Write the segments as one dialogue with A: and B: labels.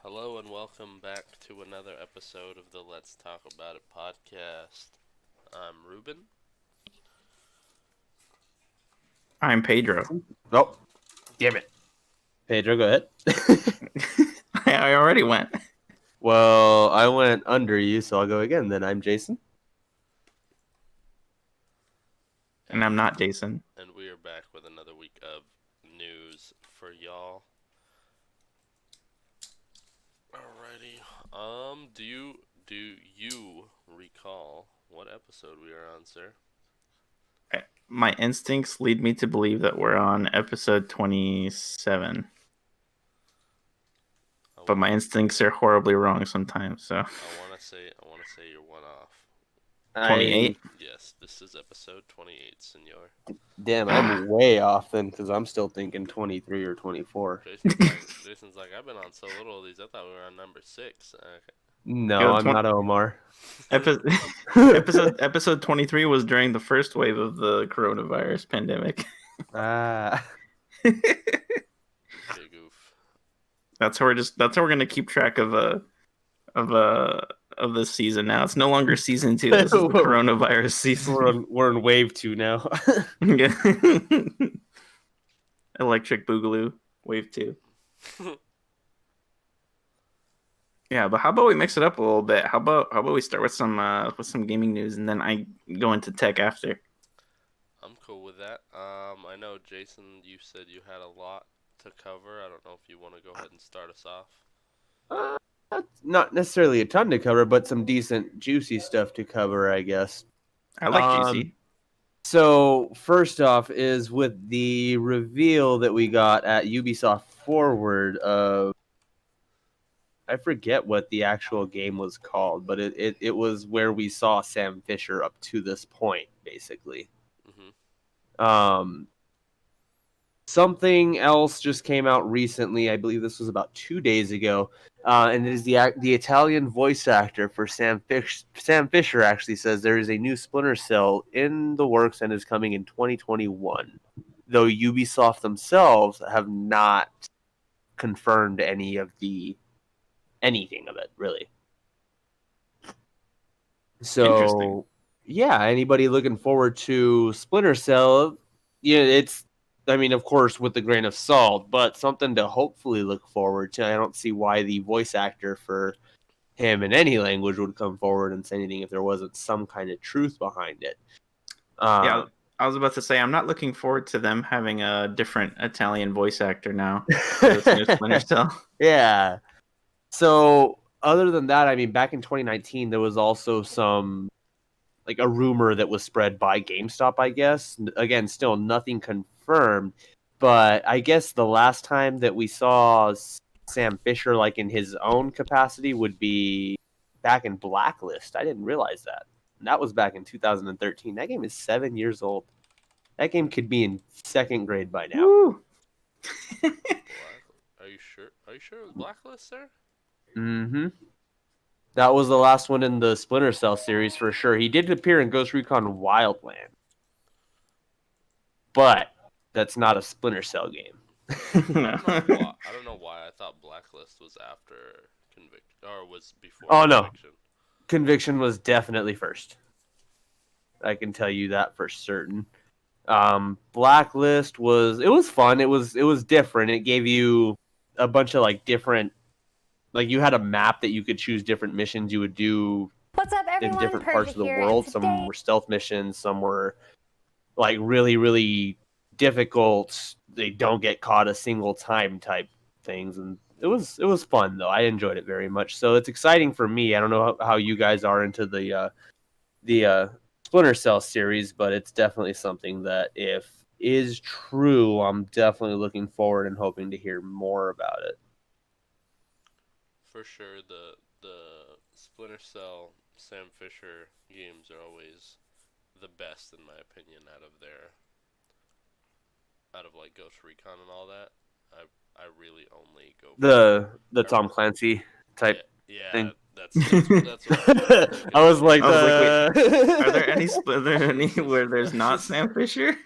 A: Hello and welcome back to another episode of the Let's Talk About It podcast. I'm Ruben.
B: I'm Pedro.
C: Oh, damn it. Pedro, go ahead.
B: I already went.
C: Well, I went under you, so I'll go again. Then I'm Jason.
B: And I'm not Jason.
A: And we are back with another week of news for y'all. Alrighty. Do you recall what episode we are on, sir?
B: My instincts lead me to believe that we're on episode 27. But my instincts are horribly wrong sometimes, so.
A: I want to say you're one off.
B: 28?
A: Yes, this is episode 28, senor.
C: Damn, I'm way off then because I'm still thinking 23 or 24.
A: Jason's like, I've been on so little of these. I thought we were on number 6.
C: No, I'm not Omar.
B: Episode 23 was during the first wave of the coronavirus pandemic.
C: Ah.
A: Big oof.
B: That's how we're gonna keep track of this season now. It's no longer season 2. This is the coronavirus season.
C: We're in wave 2 now.
B: Electric Boogaloo, wave 2. Yeah, but how about we mix it up a little bit? How about we start with some gaming news and then I go into tech after.
A: I'm cool with that. I know Jason, you said you had a lot to cover. I don't know if you want to go ahead and start us off.
C: Not necessarily a ton to cover, but some decent, juicy stuff to cover, I guess.
B: I like juicy.
C: So first off is with the reveal that we got at Ubisoft Forward of, I forget what the actual game was called, but it was where we saw Sam Fisher up to this point, basically.
A: Mm-hmm.
C: Something else just came out recently. I believe this was about 2 days ago, and it is the Italian voice actor for Sam Fisher actually says there is a new Splinter Cell in the works and is coming in 2021, though Ubisoft themselves have not confirmed anything of it, really. So, yeah, anybody looking forward to Splinter Cell, it's, I mean, of course, with a grain of salt, but something to hopefully look forward to. I don't see why the voice actor for him in any language would come forward and say anything if there wasn't some kind of truth behind it.
B: Yeah, I was about to say, I'm not looking forward to them having a different Italian voice actor now. Splinter Cell.
C: Yeah. So, other than that, I mean, back in 2019, there was also like a rumor that was spread by GameStop, I guess. Again, still nothing confirmed, but I guess the last time that we saw Sam Fisher, like in his own capacity, would be back in Blacklist. I didn't realize that. And that was back in 2013. That game is 7 years old. That game could be in second grade by now.
B: Woo.
A: Are you sure? Are you sure it was Blacklist, sir?
C: Mm-hmm. That was the last one in the Splinter Cell series for sure. He did appear in Ghost Recon Wildland, but that's not a Splinter Cell game.
A: I don't know why. I thought Blacklist was after Conviction, or was before.
C: Oh, no.
A: Conviction.
C: Conviction was definitely first. I can tell you that for certain. Blacklist was fun. It was different. It gave you a bunch of like different, like you had a map that you could choose different missions you would do.
D: What's up, everyone?
C: In different
D: Persia
C: parts of the
D: here,
C: world.
D: and
C: Some were stealth missions, some were like really, really difficult. They don't get caught a single time type things, and it was fun though. I enjoyed it very much. So it's exciting for me. I don't know how you guys are into the Splinter Cell series, but it's definitely something that if is true, I'm definitely looking forward and hoping to hear more about it.
A: For sure, the Splinter Cell Sam Fisher games are always the best in my opinion out of like Ghost Recon and all that. I really only go for
C: the Tom Clancy type thing.
A: That's what
C: I was like,
B: wait, are there any where there's not Sam Fisher?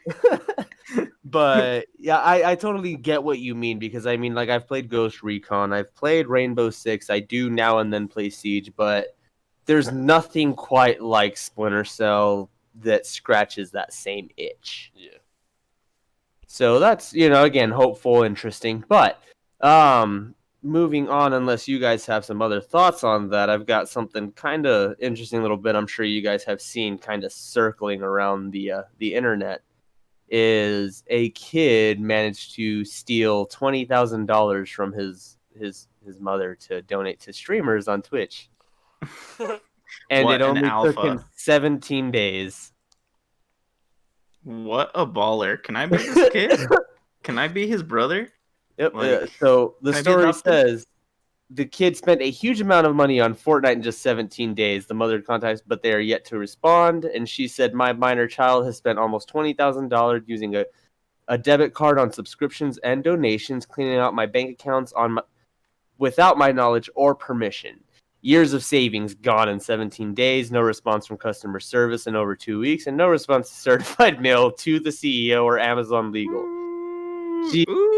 C: But yeah, I totally get what you mean because I mean, like I've played Ghost Recon, I've played Rainbow Six, I do now and then play Siege, but there's nothing quite like Splinter Cell that scratches that same itch.
A: Yeah.
C: So that's, again, hopeful, interesting. But moving on, unless you guys have some other thoughts on that, I've got something kind of interesting little bit I'm sure you guys have seen kind of circling around the internet. Is a kid managed to steal $20,000 from his mother to donate to streamers on Twitch, and it
B: What an
C: only took him
B: alpha.
C: 17 days.
B: What a baller. Can I be this kid? Can I be his brother?
C: Yep.
B: Like,
C: So the
B: can I be
C: story
B: adopted?
C: says the kid spent a huge amount of money on Fortnite in just 17 days. The mother contacts, but they are yet to respond. And she said, "My minor child has spent almost $20,000 using a debit card on subscriptions and donations, cleaning out my bank accounts without my knowledge or permission. Years of savings gone in 17 days. No response from customer service in over 2 weeks, and no response to certified mail to the CEO or Amazon Legal." She
B: Ooh.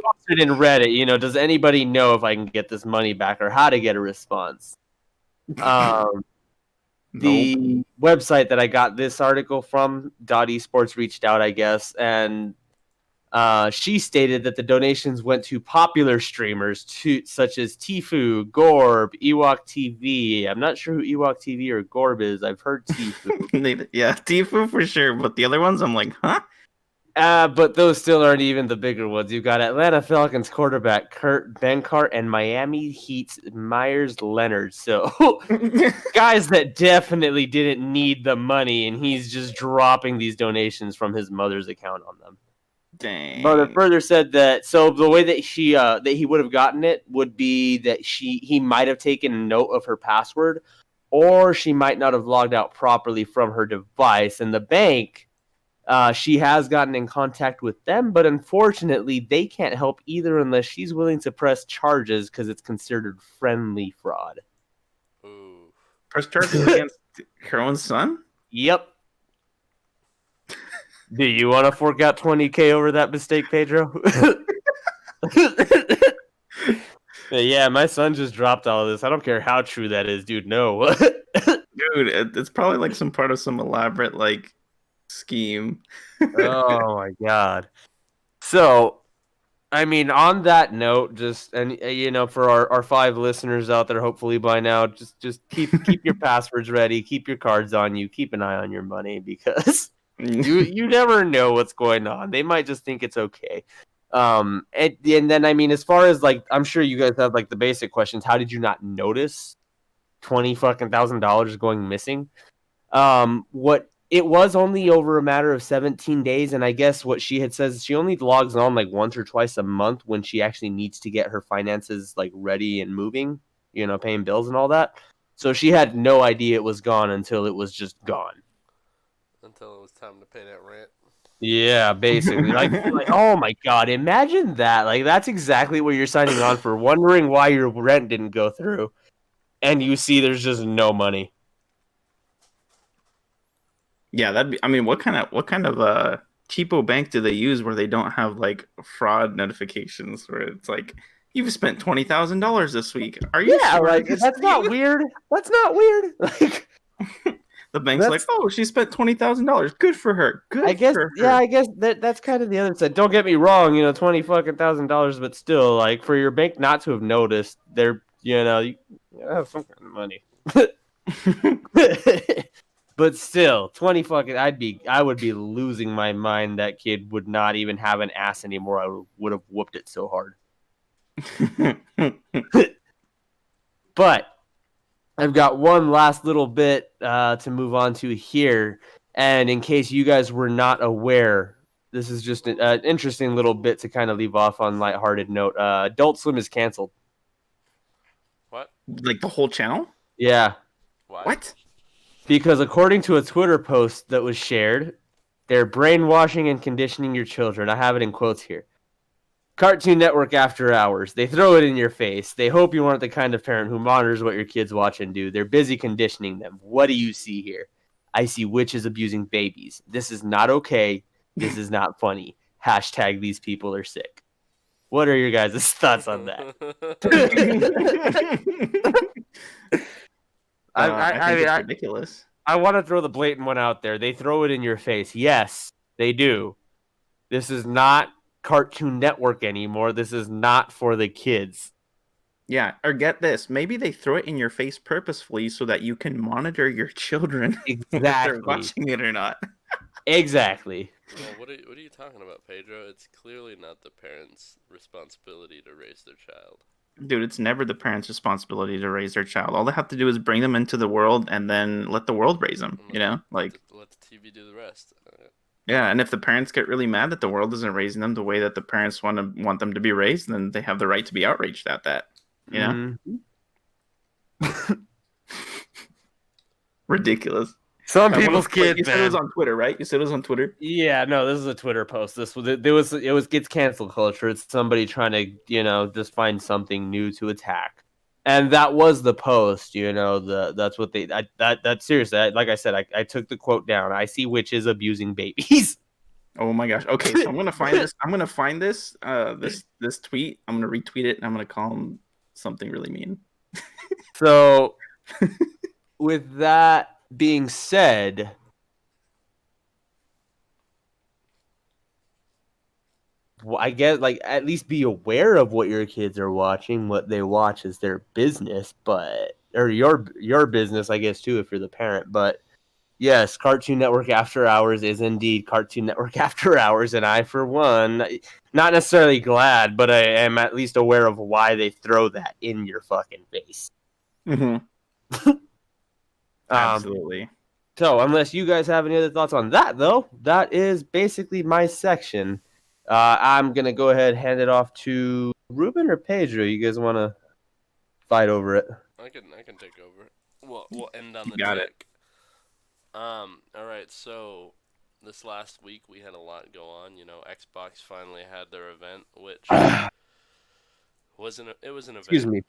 C: posted in Reddit, does anybody know if I can get this money back or how to get a response? Um,
B: Nope.
C: the website that I got this article from, Esports, reached out, I guess, and she stated that the donations went to popular streamers such as Tfue, Gorb, Ewok TV. I'm not sure who Ewok TV or Gorb is. I've heard Tfue.
B: Yeah, Tifu for sure. But the other ones, I'm like, huh?
C: But those still aren't even the bigger ones. You've got Atlanta Falcons quarterback Kurt Benkart and Miami Heat's Myers Leonard. So guys that definitely didn't need the money, and he's just dropping these donations from his mother's account on them. Mother
B: Dang.
C: further said that so the way that he would have gotten it would be that he might have taken note of her password, or she might not have logged out properly from her device. And the bank, she has gotten in contact with them, but unfortunately they can't help either unless she's willing to press charges because it's considered friendly fraud.
A: Ooh.
B: Press charges against her own son?
C: Yep. Do you want to fork out $20K over that mistake, Pedro? Yeah, my son just dropped all of this. I don't care how true that is, dude. No.
B: Dude, it's probably like some part of some elaborate like scheme.
C: Oh my god. So, I mean, on that note, for our 5 listeners out there, hopefully by now, just keep your passwords ready, keep your cards on you, keep an eye on your money because you never know what's going on. They might just think it's okay. And then I mean, as far as like, I'm sure you guys have like the basic questions. How did you not notice $20,000 going missing? What it was only over a matter of 17 days, and I guess what she had says she only logs on like once or twice a month when she actually needs to get her finances like ready and moving, paying bills and all that. So she had no idea it was gone until it was just gone.
A: Until it was time to pay that rent.
C: Yeah, basically. Like, oh my god, imagine that. Like, that's exactly what you're signing on for, wondering why your rent didn't go through, and you see there's just no money.
B: Yeah, that'd be. I mean, what kind of cheapo bank do they use where they don't have like fraud notifications where it's like you've spent $20,000 this week? Are you
C: Yeah,
B: sure?
C: like that's not weird. That's not weird. Like
B: The bank's like, oh, she spent $20,000. Good for her. Good
C: I guess,
B: for her.
C: yeah, I guess that's kind of the other side. Don't get me wrong, $20,000, but still, like for your bank not to have noticed, you have some kind of money. But still, I would be losing my mind. That kid would not even have an ass anymore. I would have whooped it so hard. But I've got one last little bit to move on to here. And in case you guys were not aware, this is just an interesting little bit to kind of leave off on a lighthearted note. Adult Swim is canceled.
A: What?
B: Like the whole channel?
C: Yeah.
A: Why?
B: What?
C: Because according to a Twitter post that was shared, they're brainwashing and conditioning your children. I have it in quotes here. Cartoon Network after hours. They throw it in your face. They hope you aren't the kind of parent who monitors what your kids watch and do. They're busy conditioning them. What do you see here? I see witches abusing babies. This is not okay. This is not funny. Hashtag these people are sick. What are your guys' thoughts on that?
B: I
C: I
B: think
C: mean,
B: it's ridiculous.
C: I want to throw the blatant one out there. They throw it in your face. Yes, they do. This is not Cartoon Network anymore. This is not for the kids.
B: Yeah, or get this. Maybe they throw it in your face purposefully so that you can monitor your children if they're
C: Exactly.
B: watching it or not.
C: Exactly.
A: Well, what are you talking about, Pedro? It's clearly not the parents' responsibility to raise their child.
B: Dude, it's never the parents' responsibility to raise their child. All they have to do is bring them into the world and then let the world raise them,
A: And
B: you know? Like,
A: let the TV do the rest.
B: yeah, and if the parents get really mad that the world isn't raising them the way that the parents want them to be raised, then they have the right to be outraged at that, you know? Ridiculous.
C: Some
B: I wanna-
C: people's
B: wait,
C: kids,
B: you said it was
C: man.
B: on Twitter, right? You said it was on Twitter?
C: Yeah, no, this is a Twitter post. It's cancel culture. It's somebody trying to, just find something new to attack. And that was the post, that's what that's seriously, like I said, I took the quote down. I see witches abusing babies.
B: Oh my gosh. Okay, so I'm gonna find this. I'm gonna find this this tweet. I'm gonna retweet it and I'm gonna call him something really mean.
C: So, with that being said, I guess at least be aware of what your kids are watching. What they watch is their business, or your business, I guess too, if you're the parent. But yes, Cartoon Network After Hours is indeed Cartoon Network After Hours, and I, for one, not necessarily glad, but I am at least aware of why they throw that in your fucking face.
B: Mm-hmm. Absolutely.
C: So, unless you guys have any other thoughts on that, though, that is basically my section. I'm gonna go ahead and hand it off to Ruben or Pedro. You guys want to fight over it?
A: I can take over. We'll end on the
B: Got it.
A: tick. All right. So this last week we had a lot go on. Xbox finally had their event, which it was an event.
C: Excuse me.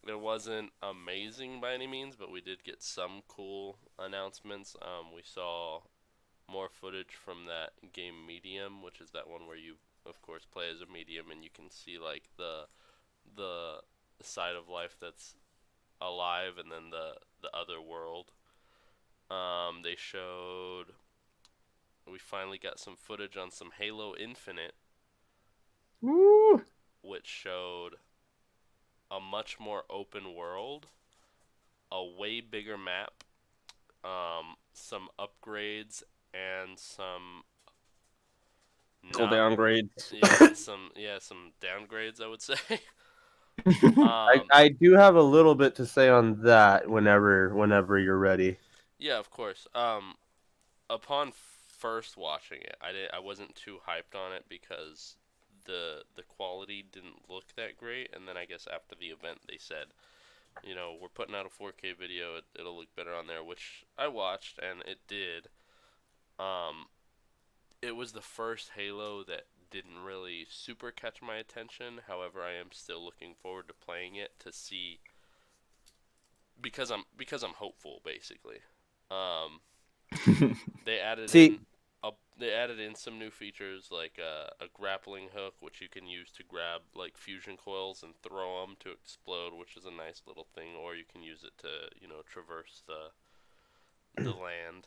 A: It wasn't amazing by any means, but we did get some cool announcements. We saw more footage from that game Medium, which is that one where you, of course, play as a medium and you can see like the side of life that's alive and then the other world. They showed. We finally got some footage on some Halo Infinite,
B: Woo!
A: which showed a much more open world, a way bigger map, some upgrades and some
C: downgrades.
A: some downgrades, I would say.
C: I do have a little bit to say on that whenever you're ready.
A: Yeah, of course. Upon first watching it, I wasn't too hyped on it because the quality didn't look that great, and then I guess after the event they said, we're putting out a 4K video, it'll look better on there, which I watched and it did. It was the first Halo that didn't really super catch my attention. However, I am still looking forward to playing it to see, because I'm hopeful basically. They added in some new features like a grappling hook, which you can use to grab like fusion coils and throw them to explode, which is a nice little thing. Or you can use it to traverse the land.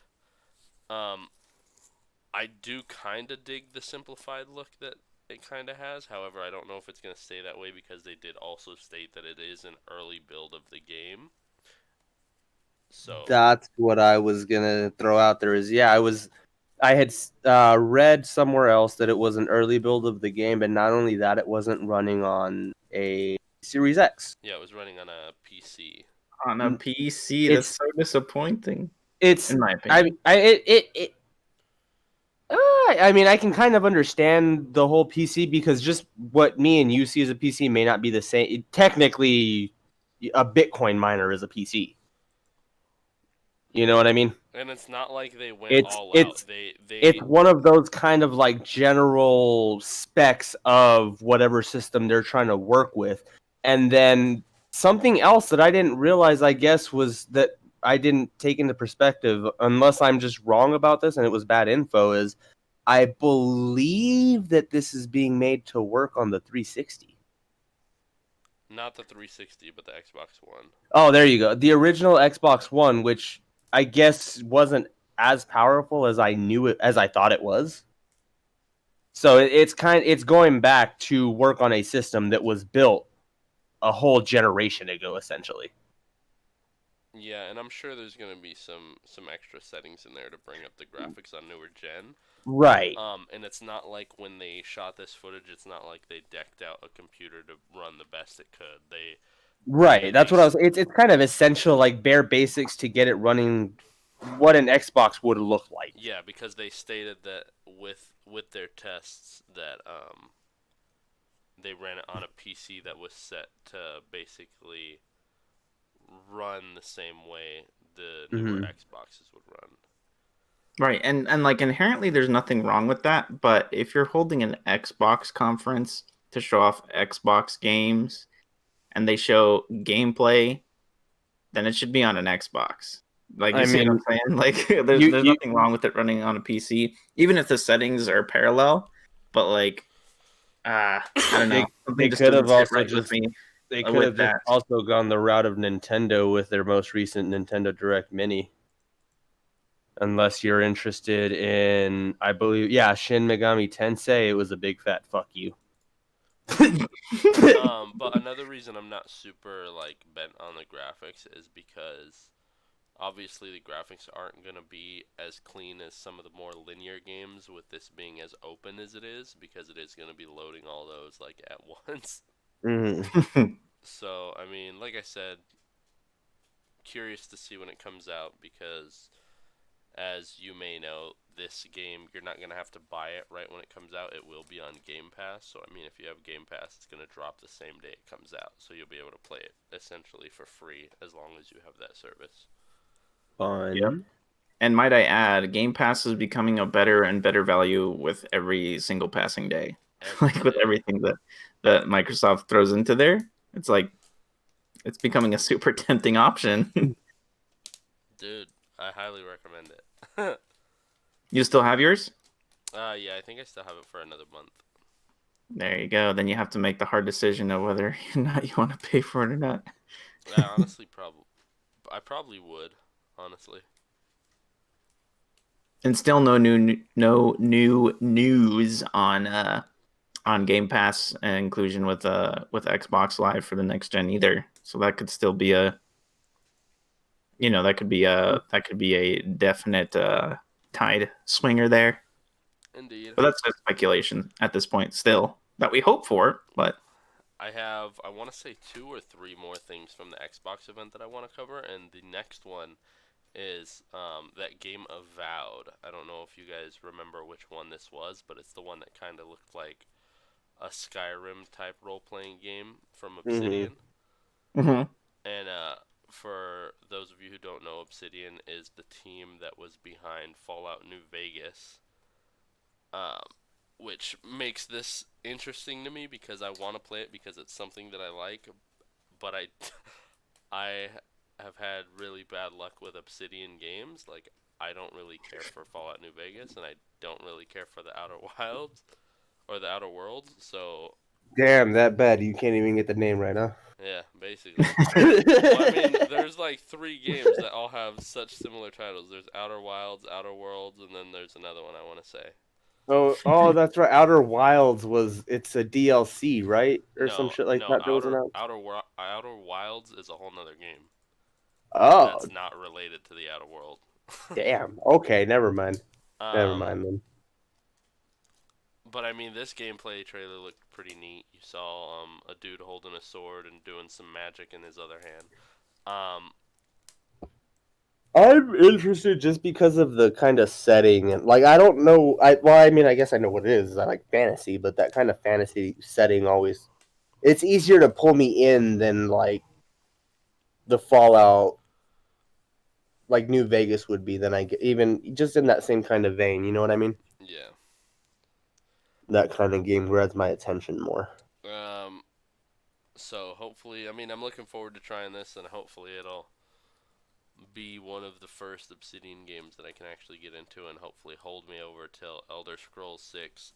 A: I do kind of dig the simplified look that it kind of has. However, I don't know if it's going to stay that way because they did also state that it is an early build of the game. So
C: that's what I was gonna throw out there. I had read somewhere else that it was an early build of the game, but not only that, it wasn't running on a Series X.
A: yeah, it was running on a PC.
B: On a PC, that's so disappointing.
C: It's
B: in my opinion.
C: I mean, I can kind of understand the whole PC because just what me and you see as a PC may not be the same. Technically, a Bitcoin miner is a PC. You know what I mean?
A: And it's not like they went all out.
C: It's one of those kind of like general specs of whatever system they're trying to work with. And then something else that I didn't realize, I guess, was that I didn't take into perspective, unless I'm just wrong about this and it was bad info, is I believe that this is being made to work on the 360.
A: Not the 360, but the Xbox One.
C: Oh, there you go. The original Xbox One, which I guess wasn't as powerful as I thought it was. So it's going back to work on a system that was built a whole generation ago, essentially.
A: Yeah, and I'm sure there's gonna be some extra settings in there to bring up the graphics on newer gen.
C: Right.
A: And it's not like when they shot this footage, it's not like they decked out a computer to run the best it could.
C: Right.
A: They
C: That's what I was. It's kind of essential, like bare basics to get it running what an Xbox would look like.
A: yeah, because they stated that with their tests that they ran it on a PC that was set to basically run the same way the newer
C: Mm-hmm.
A: Xboxes would run.
B: Right, and like inherently there's nothing wrong with that, but if you're holding an Xbox conference to show off Xbox games and they show gameplay, then it should be on an Xbox. Like,
C: I
B: you see what I'm
C: mean,
B: saying? Like, there's
C: you
B: nothing wrong with it running on a PC, even if the settings are parallel. But like, I don't know, something
C: they
B: just
C: could
B: doesn't
C: have
B: sit
C: also
B: right with
C: just
B: me
C: they could
B: with
C: have just
B: that.
C: also gone the route of Nintendo with their most recent Nintendo Direct Mini. Unless you're interested in, I believe, yeah, Shin Megami Tensei, it was a big fat fuck you.
A: But another reason I'm not super like bent on the graphics is because obviously the graphics aren't gonna be as clean as some of the more linear games with this being as open as it is because it is gonna be loading all those like at once.
C: Mhm.
A: So I mean, like I said, curious to see when it comes out because as you may know, this game you're not gonna have to buy it right when it comes out. It will be on Game Pass. So I mean, if you have Game Pass, it's gonna drop the same day it comes out. So you'll be able to play it essentially for free as long as you have that service.
B: Yep.
C: Fun.
B: And might I add, Game Pass is becoming a better and better value with every single passing day.
A: Every
B: Like with
A: day,
B: everything that Microsoft throws into there, it's like it's becoming a super tempting option.
A: dude, I highly recommend it.
B: You still have yours?
A: Yeah, I think I still have it for another month.
B: There you go. Then you have to make the hard decision of whether or not you want to pay for it or not.
A: I honestly I probably would, honestly.
B: And still no new news on Game Pass inclusion with Xbox Live for the next gen either. So that could still be a that could be a definite tide swinger there.
A: Indeed.
B: But that's just speculation at this point still that we hope for, but
A: I want to say two or three more things from the Xbox event that I want to cover, and the next one is that game Avowed. I don't know if you guys remember which one this was, but it's the one that kind of looked like a Skyrim type role playing game from
C: Mm-hmm.
A: Obsidian.
B: mhm.
A: And for those of you who don't know, Obsidian is the team that was behind Fallout New Vegas, um, which makes this interesting to me because I want to play it because it's something that I like, but I have had really bad luck with Obsidian games. Like I don't really care for Fallout New Vegas, and I don't really care for the Outer Wilds or the Outer Worlds. So
C: Damn, that bad. You can't even get the name right, huh?
A: yeah, basically. Well, I mean, there's like three games that all have such similar titles. There's Outer Wilds, Outer Worlds, and then there's another one I want to say.
C: Oh, that's right. Outer Wilds it's a DLC, right, or some
A: No,
C: shit like
A: no,
C: that was announced.
A: Outer Wilds is a whole nother game
C: Oh,
A: that's not related to the Outer World.
C: damn. Okay, never mind. Never
A: um,
C: mind then.
A: but I mean, this gameplay trailer looked pretty neat. You saw a dude holding a sword and doing some magic in his other hand. Um,
C: I'm interested just because of the kind of setting and like I don't know. I mean I guess I know what it is. I like fantasy, but that kind of fantasy setting always it's easier to pull me in than like the Fallout like New Vegas would be than I get even just in that same kind of vein. You know what I mean?
A: yeah.
C: That kind of game grabs my attention more.
A: Um, so hopefully, I mean, I'm looking forward to trying this, and hopefully be one of the first Obsidian games that I can actually get into and hopefully hold me over till Elder Scrolls 6.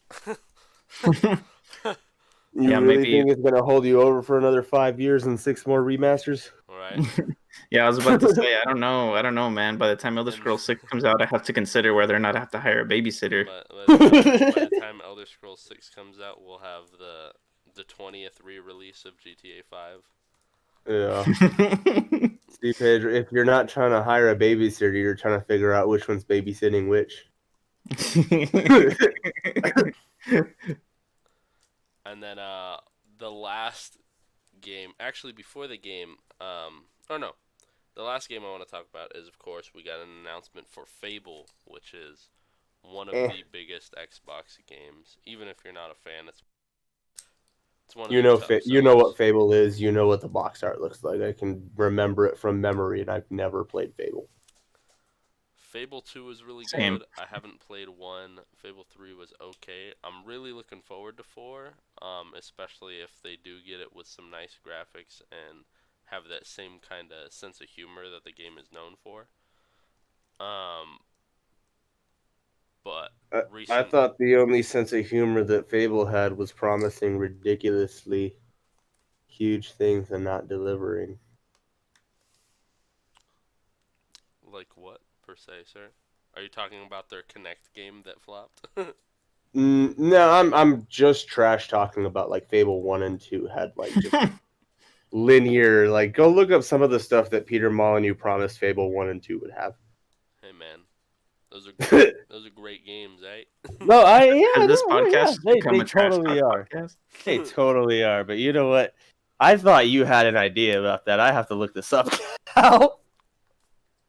C: You
B: Yeah,
C: really
B: maybe.
C: think it's gonna hold you over for another 5 years and 6 more remasters?
A: Right?
B: Yeah, I was about to say, I don't know. I don't know, man. By the time Elder
A: And
B: Scrolls 6 comes out, I have to consider whether or not I have to hire a babysitter.
A: by the time Elder Scrolls 6 comes out, we'll have the 20th re-release of GTA 5.
C: Yeah. See, Pedro, if you're not trying to hire a babysitter, you're trying to figure out which one's babysitting which.
A: And then the last game, actually before the game, oh no, the last game I want to talk about is, of course, we got an announcement for Fable, which is one of
C: Eh.
A: the biggest Xbox games. Even if you're not a fan, it's one of
C: You
A: their
C: know,
A: top
C: you know what
A: sellers.
C: Fable is. You know what the box art looks like. I can remember it from memory, and I've never played Fable.
A: Fable 2 was really
B: Same.
A: good. I haven't played 1. Fable 3 was okay. I'm really looking forward to 4, especially if they do get it with some nice graphics and have that same kind of sense of humor that the game is known for. Um, but
C: I
A: recent,
C: thought the only sense of humor that Fable had was promising ridiculously huge things and not delivering.
A: like what per se, sir? Are you talking about their Connect game that flopped?
C: No, I'm just trash talking about like Fable 1 and 2 had like just linear, like go look up some of the stuff that Peter Molyneux promised Fable 1 and 2 would have.
A: Hey man, those are great. Those are great games, eh?
C: No,
B: Has this
C: yeah,
B: podcast become
C: they
B: a trash
C: totally
B: talk
C: are.
B: podcast?
C: They totally are. But you know what? I thought you had an idea about that. I have to look this up now.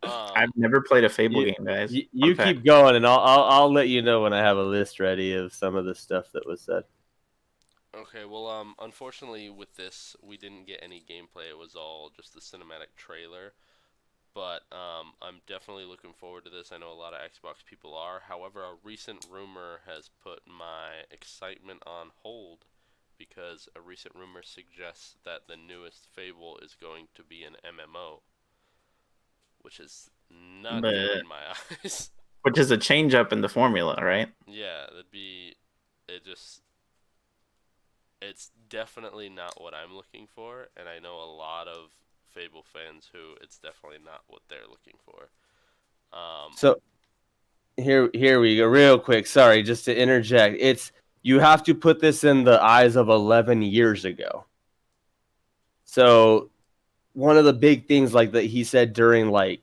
A: um,
B: I've never played a Fable
C: You,
B: game, guys.
C: you
B: Fun fact.
C: keep going, and I'll let you know when I have a list ready of some of the stuff that was said.
A: Okay, well, unfortunately with this, we didn't get any gameplay. It was all just the cinematic trailer. But I'm definitely looking forward to this. I know a lot of Xbox people are. However, a recent rumor has put my excitement on hold because a recent rumor suggests that the newest Fable is going to be an MMO, which is not good
B: But
A: in my eyes.
B: which is a change up in the formula, right?
A: Yeah, that'd be it. Just it's definitely not what I'm looking for, and I know a lot of Fable fans who it's definitely not what they're looking for. Um,
C: So here we go. Real quick, sorry, just to interject. It's you have to put this in the eyes of 11 years ago. So one of the big things like that he said during like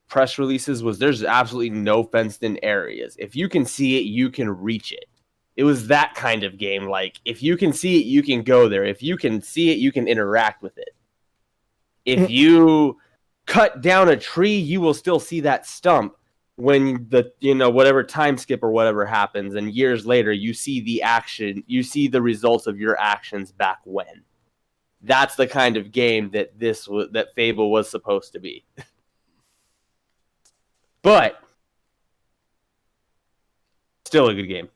C: press releases was there's absolutely no fenced in areas. If you can see it, you can reach it. It was that kind of game. Like if you can see it, you can go there. If you can see it, you can interact with it. If you cut down a tree, you will still see that stump when the whatever time skip or whatever happens, and years later you see the action, you see the results of your actions back when. That's the kind of game that Fable was supposed to be. But still a good game.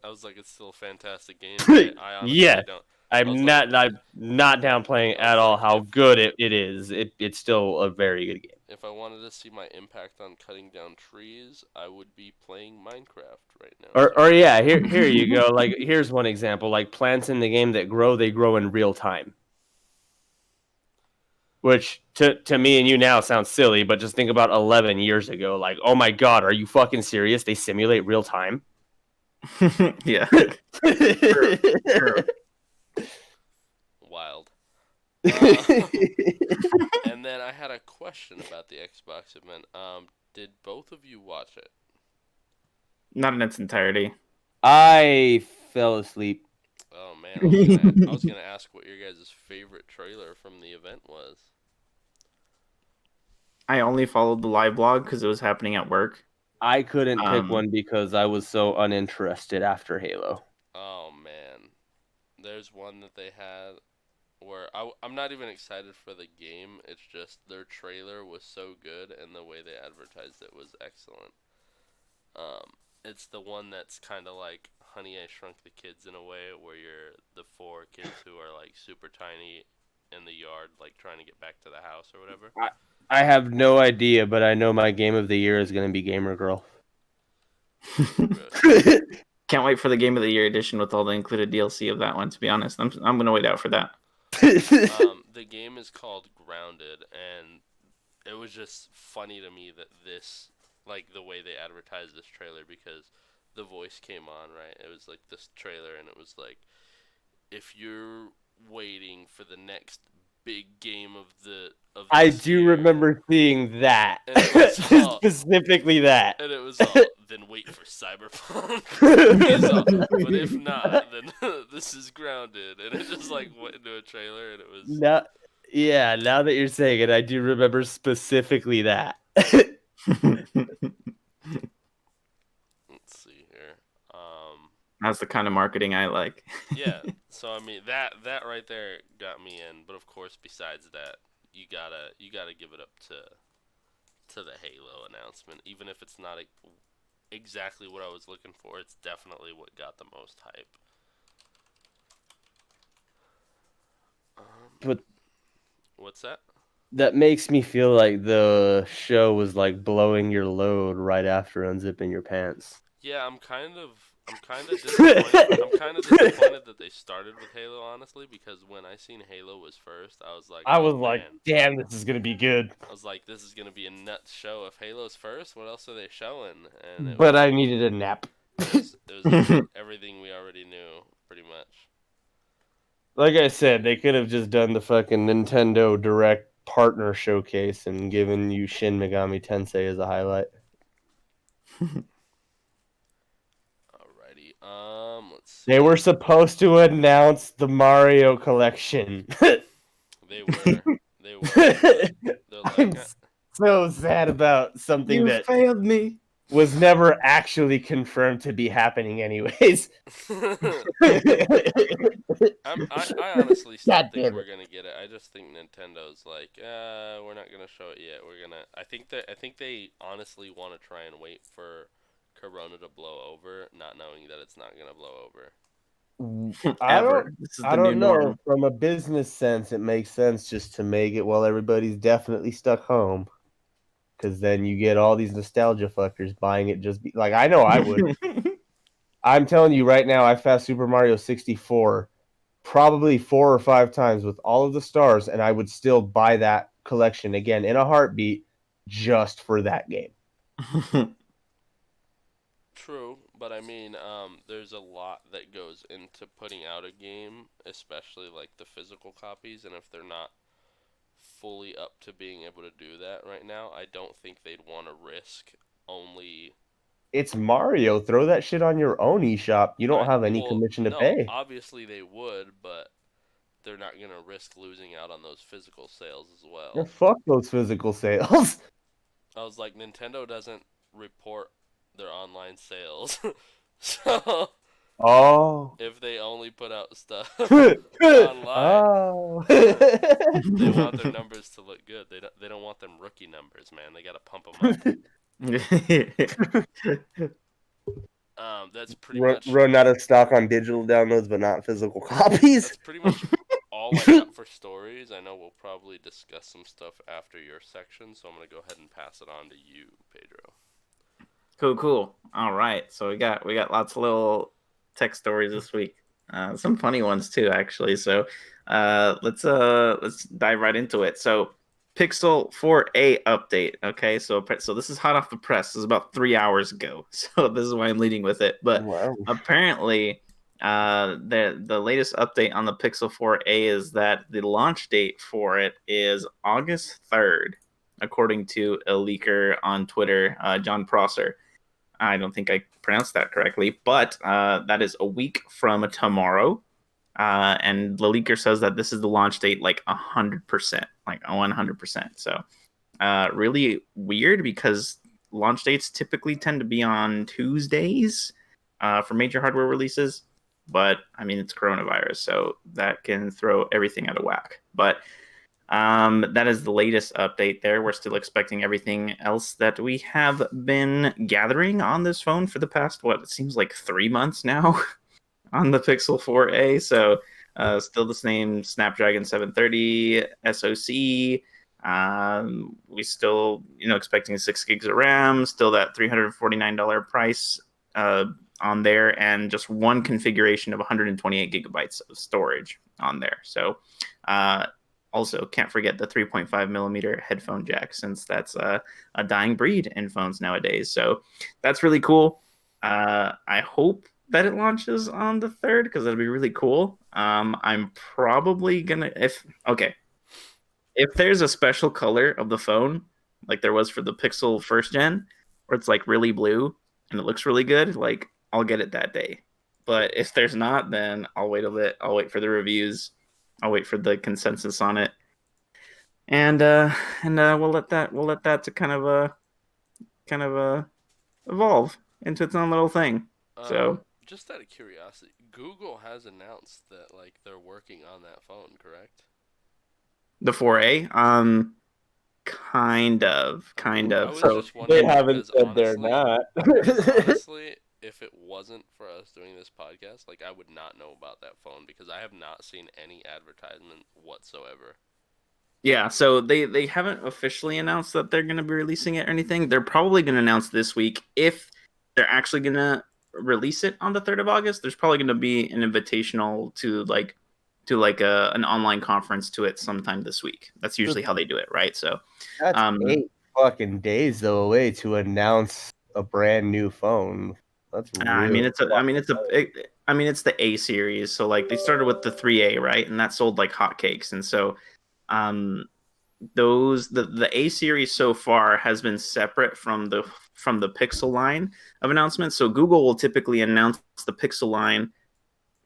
A: I was like, it's still a fantastic game. I honestly
C: Yeah,
A: don't. I was
C: I'm
A: like,
C: not downplaying
A: I was
C: at all
A: like,
C: how good it is. It's still a very good game.
A: if I wanted to see my impact on cutting down trees, I would be playing Minecraft right now,
C: Or
A: sir.
C: yeah, here you go. Like here's one example. Like plants in the game that grow, they grow in real time. Which to me and you now sounds silly, but just think about 11 years ago. Like, oh my god, are you fucking serious? They simulate real time.
B: Yeah. True. True.
A: Wild. Uh, and then I had a question about the Xbox event. Did both of you watch it?
B: Not in its entirety.
C: I fell asleep.
A: Oh man, I was gonna ask what your guys' favorite trailer from the event was.
B: I only followed the live blog because it was happening at work.
C: I couldn't pick
B: Um,
C: one because I was so uninterested after Halo.
A: Oh man, there's one that they had where I'm not even excited for the game. It's just their trailer was so good and the way they advertised it was excellent. It's the one that's kind of like Honey I Shrunk the Kids in a way, where you're the four kids who are like super tiny in the yard, like trying to get back to the house or whatever.
C: I have no idea, but I know my game of the year is going to be Gamer Girl.
B: Can't wait for the Game of the Year edition with all the included DLC of that one. To be honest, I'm gonna wait out for that.
A: The game is called Grounded, and it was just funny to me that this, like the way they advertised this trailer, because the voice came on, right? It was like this trailer, and it was like, if you're waiting for the next big game of
C: I
A: this
C: do
A: year,
C: remember seeing that.
A: and it was all,
C: Specifically that.
A: and it was all, then wait for Cyberpunk. He's all, but if not, then this is Grounded, and it just like went into a trailer, and it was.
C: Now that you're saying it, I do remember specifically that.
A: Let's see here.
B: That's the kind of marketing I like.
A: Yeah. So I mean that right there got me in, but of course besides that, you gotta give it up to the Halo announcement, even if it's not exactly what I was looking for. It's definitely what got the most hype.
C: But
A: What's that?
C: that makes me feel like the show was like blowing your load right after unzipping your pants.
A: Yeah, I'm kind of disappointed. I'm kind of disappointed that they started with Halo, honestly, because when I seen Halo was first, I was like,
C: I was
A: oh
C: like,
A: man.
C: damn, this is gonna be good.
A: I was like, this is gonna be a nuts show. If Halo's first, what else are they showing? And it
C: But
A: was
C: I needed a nap.
A: everything we already knew, pretty much.
C: Like I said, they could have just done the fucking Nintendo Direct partner showcase and given you Shin Megami Tensei as a highlight.
A: Alrighty. Let's see.
C: They were supposed to announce the Mario collection.
A: They were. They were. They're
C: I'm
A: like,
C: so sad about something
B: You
C: that
B: failed me.
C: was never actually confirmed to be happening anyways.
A: I honestly still
C: God
A: think
C: damn
A: we're
C: it.
A: gonna get it. I just think Nintendo's like, we're not gonna show it yet. We're gonna. I think they honestly want to try and wait for Corona to blow over, not knowing that it's not gonna blow over.
B: Ever. This is
C: I
B: the new
C: don't know.
B: norm.
C: From a business sense, it makes sense just to make it while everybody's definitely stuck home. Because then you get all these nostalgia fuckers buying it like, I know I would. I'm telling you right now, I've passed Super Mario 64 probably 4 or 5 times with all of the stars, and I would still buy that collection again in a heartbeat just for that game.
A: True, but I mean, there's a lot that goes into putting out a game, especially like the physical copies, and if they're not fully up to being able to do that right now, I don't think they'd want to risk only.
C: It's Mario. Throw that shit on your own eShop. You don't have any
A: Well,
C: commission to
A: no,
C: pay.
A: obviously they would, but they're not gonna risk losing out on those physical sales as
C: Yeah,
A: well.
C: fuck those physical sales.
A: I was like, Nintendo doesn't report their online sales, so
C: Oh.
A: if they only put out stuff online,
C: Oh.
A: they want their numbers to look good. They don't want them rookie numbers, man. They gotta pump them up. That's pretty much
C: Run out of stock on digital downloads, but not physical copies.
A: that's pretty much all I got for stories. I know we'll probably discuss some stuff after your section, so I'm gonna go ahead and pass it on to you, Pedro.
B: Cool. All right. So we got lots of little tech stories this week. Some funny ones too, actually. So let's dive right into it. So Pixel 4a update. Okay, so this is hot off the press. This is about 3 hours ago. So this is why I'm leading with it. But
C: Wow.
B: apparently, the latest update on the Pixel 4a is that the launch date for it is August 3rd, according to a leaker on Twitter, John Prosser. I don't think I pronounced that correctly, but that is a week from tomorrow. And the leaker says that this is the launch date, like 100%, like 100%. So really weird because launch dates typically tend to be on Tuesdays for major hardware releases. But I mean, it's coronavirus, so that can throw everything out of whack. But that is the latest update there. We're still expecting everything else that we have been gathering on this phone for the past, it seems like 3 months now on the Pixel 4a. So still the same Snapdragon 730 SoC. We still, expecting 6 gigs of RAM, still that $349 price on there, and just one configuration of 128 gigabytes of storage on there. So, also can't forget the 3.5 millimeter headphone jack, since that's a dying breed in phones nowadays. So that's really cool. I hope that it launches on the 3rd, because that'd be really cool. I'm probably gonna, if there's a special color of the phone, like there was for the Pixel first gen, where it's like really blue and it looks really good, like I'll get it that day. But if there's not, then I'll wait a bit. I'll wait for the reviews. I'll wait for the consensus on it, and we'll let that to kind of evolve into its own little thing. So
A: Just out of curiosity, Google has announced that like they're working on that phone, correct?
B: the 4A, kind of.
A: I was
B: So
A: just
C: They
A: wondering
C: haven't
A: because
C: said they're
A: honestly,
C: not.
A: honestly, if it wasn't for us doing this podcast, like I would not know about that phone because I have not seen any advertisement whatsoever.
B: yeah, so they haven't officially announced that they're going to be releasing it or anything. They're probably going to announce this week if they're actually going to release it on the 3rd of August. There's probably going to be an invitational to an online conference to it sometime this week. That's usually how they do it, right? So,
C: That's
B: um
C: 8 fucking days though away to announce a brand new phone. That's
B: I
C: real.
B: mean it's the A series. So like they started with the 3A, right? And that sold like hotcakes. And so um the A series so far has been separate from the Pixel line of announcements. So Google will typically announce the Pixel line,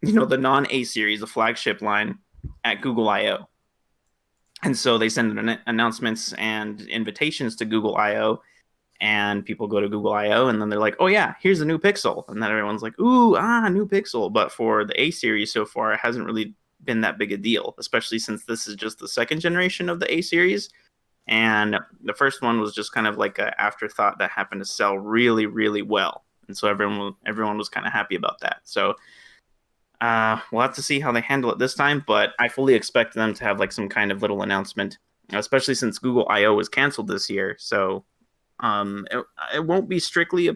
B: the non A series, the flagship line, at Google I/O. And so they send announcements and invitations to Google I/O, and people go to Google I/O, and then they're like, "Oh yeah, here's a new Pixel," and then everyone's like, "Ooh, new Pixel." But for the A series so far, it hasn't really been that big a deal, especially since this is just the second generation of the A series. And the first one was just kind of like an afterthought that happened to sell really, really well, and so everyone was kind of happy about that. So we'll have to see how they handle it this time, but I fully expect them to have like some kind of little announcement, especially since Google I/O was canceled this year. So it won't be strictly a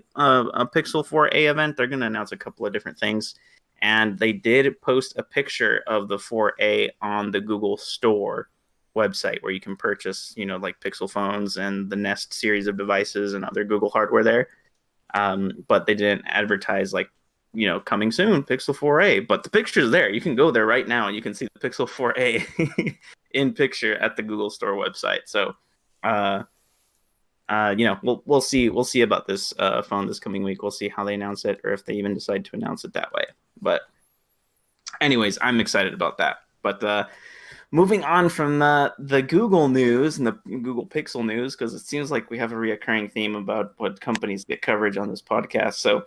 B: Pixel 4a event. They're going to announce a couple of different things, and they did post a picture of the 4a on the Google Store website, where you can purchase, like Pixel phones and the Nest series of devices and other Google hardware there. But they didn't advertise like, coming soon, Pixel 4a. But the picture's there. You can go there right now and you can see the Pixel 4a in picture at the Google Store website. So, we'll see about this phone this coming week. We'll see how they announce it, or if they even decide to announce it that way. But anyways, I'm excited about that. But moving on from the Google news and the Google Pixel news, because it seems like we have a reoccurring theme about what companies get coverage on this podcast. So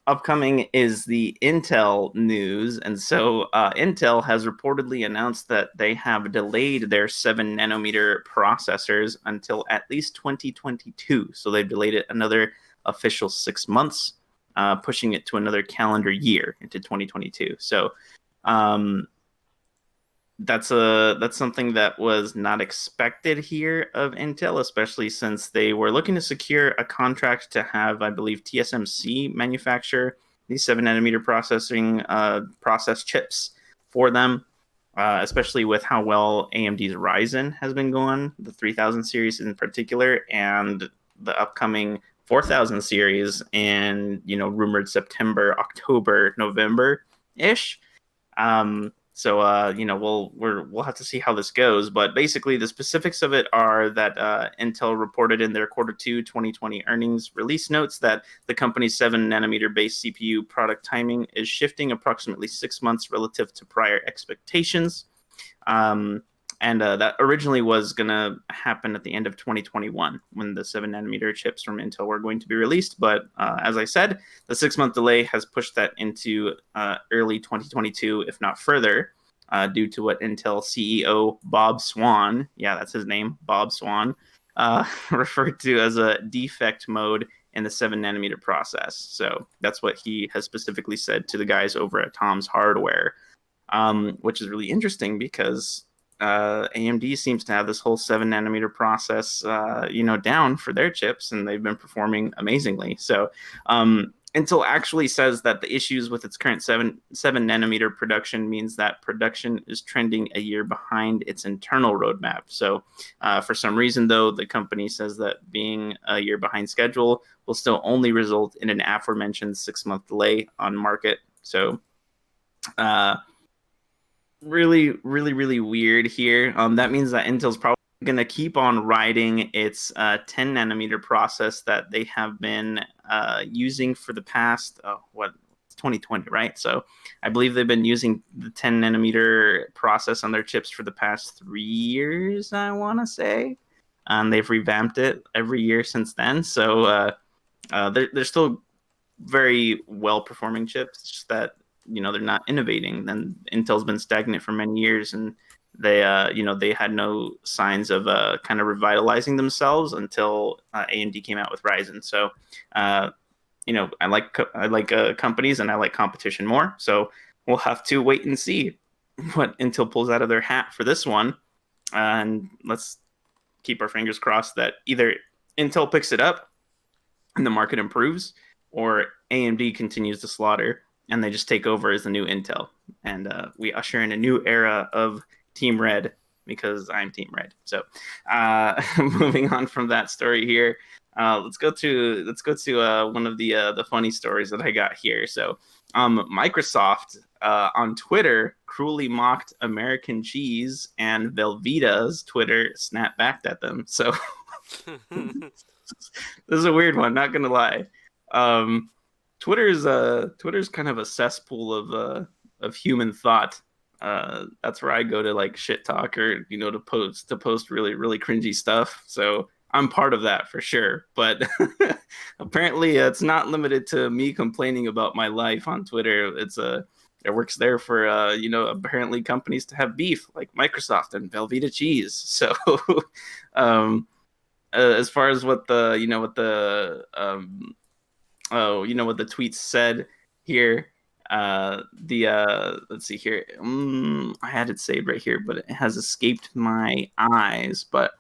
B: upcoming is the Intel news. And so Intel has reportedly announced that they have delayed their 7 nanometer processors until at least 2022. So they've delayed it another official 6 months, pushing it to another calendar year into 2022. So that's something that was not expected here of Intel, especially since they were looking to secure a contract to have, I believe, TSMC manufacture these 7 nanometer process chips for them, especially with how well AMD's Ryzen has been going, the 3000 series in particular, and the upcoming 4000 series in, rumored September, October, November ish. We'll have to see how this goes, but basically the specifics of it are that Intel reported in their Q2 2020 earnings release notes that the company's 7 nanometer based CPU product timing is shifting approximately 6 months relative to prior expectations. And that originally was going to happen at the end of 2021 when the 7 nanometer chips from Intel were going to be released. But as I said, the 6-month delay has pushed that into early 2022, if not further, due to what Intel CEO Bob Swan, yeah, that's his name, Bob Swan, referred to as a defect mode in the 7 nanometer process. So that's what he has specifically said to the guys over at Tom's Hardware, which is really interesting because AMD seems to have this whole 7 nanometer process, down for their chips, and they've been performing amazingly. So Intel actually says that the issues with its current 7 nanometer production means that production is trending a year behind its internal roadmap. So for some reason, though, the company says that being a year behind schedule will still only result in an aforementioned 6-month delay on market. So really, really, really weird here. That means that Intel's probably going to keep on riding its 10 nanometer process that they have been using for the past 2020, right? So I believe they've been using the 10 nanometer process on their chips for the past 3 years, I want to say. They've revamped it every year since then. So they're still very well performing chips, just that they're not innovating. Then Intel's been stagnant for many years, and they they had no signs of kind of revitalizing themselves until AMD came out with Ryzen. So I like companies, and I like competition more. So we'll have to wait and see what Intel pulls out of their hat for this one, and let's keep our fingers crossed that either Intel picks it up and the market improves, or AMD continues to slaughter and they just take over as the new Intel. And we usher in a new era of Team Red, because I'm Team Red. So moving on from that story here, let's go to one of the funny stories that I got here. So Microsoft on Twitter cruelly mocked American cheese, and Velveeta's Twitter snapped back at them. So this is a weird one, not gonna lie. Twitter's kind of a cesspool of human thought. That's where I go to like shit talk, or to post really, really cringy stuff. So I'm part of that for sure. But apparently it's not limited to me complaining about my life on Twitter. It works there for apparently companies to have beef, like Microsoft and Velveeta cheese. So as far as what the what the tweets said here, let's see here. I had it saved right here, but it has escaped my eyes. But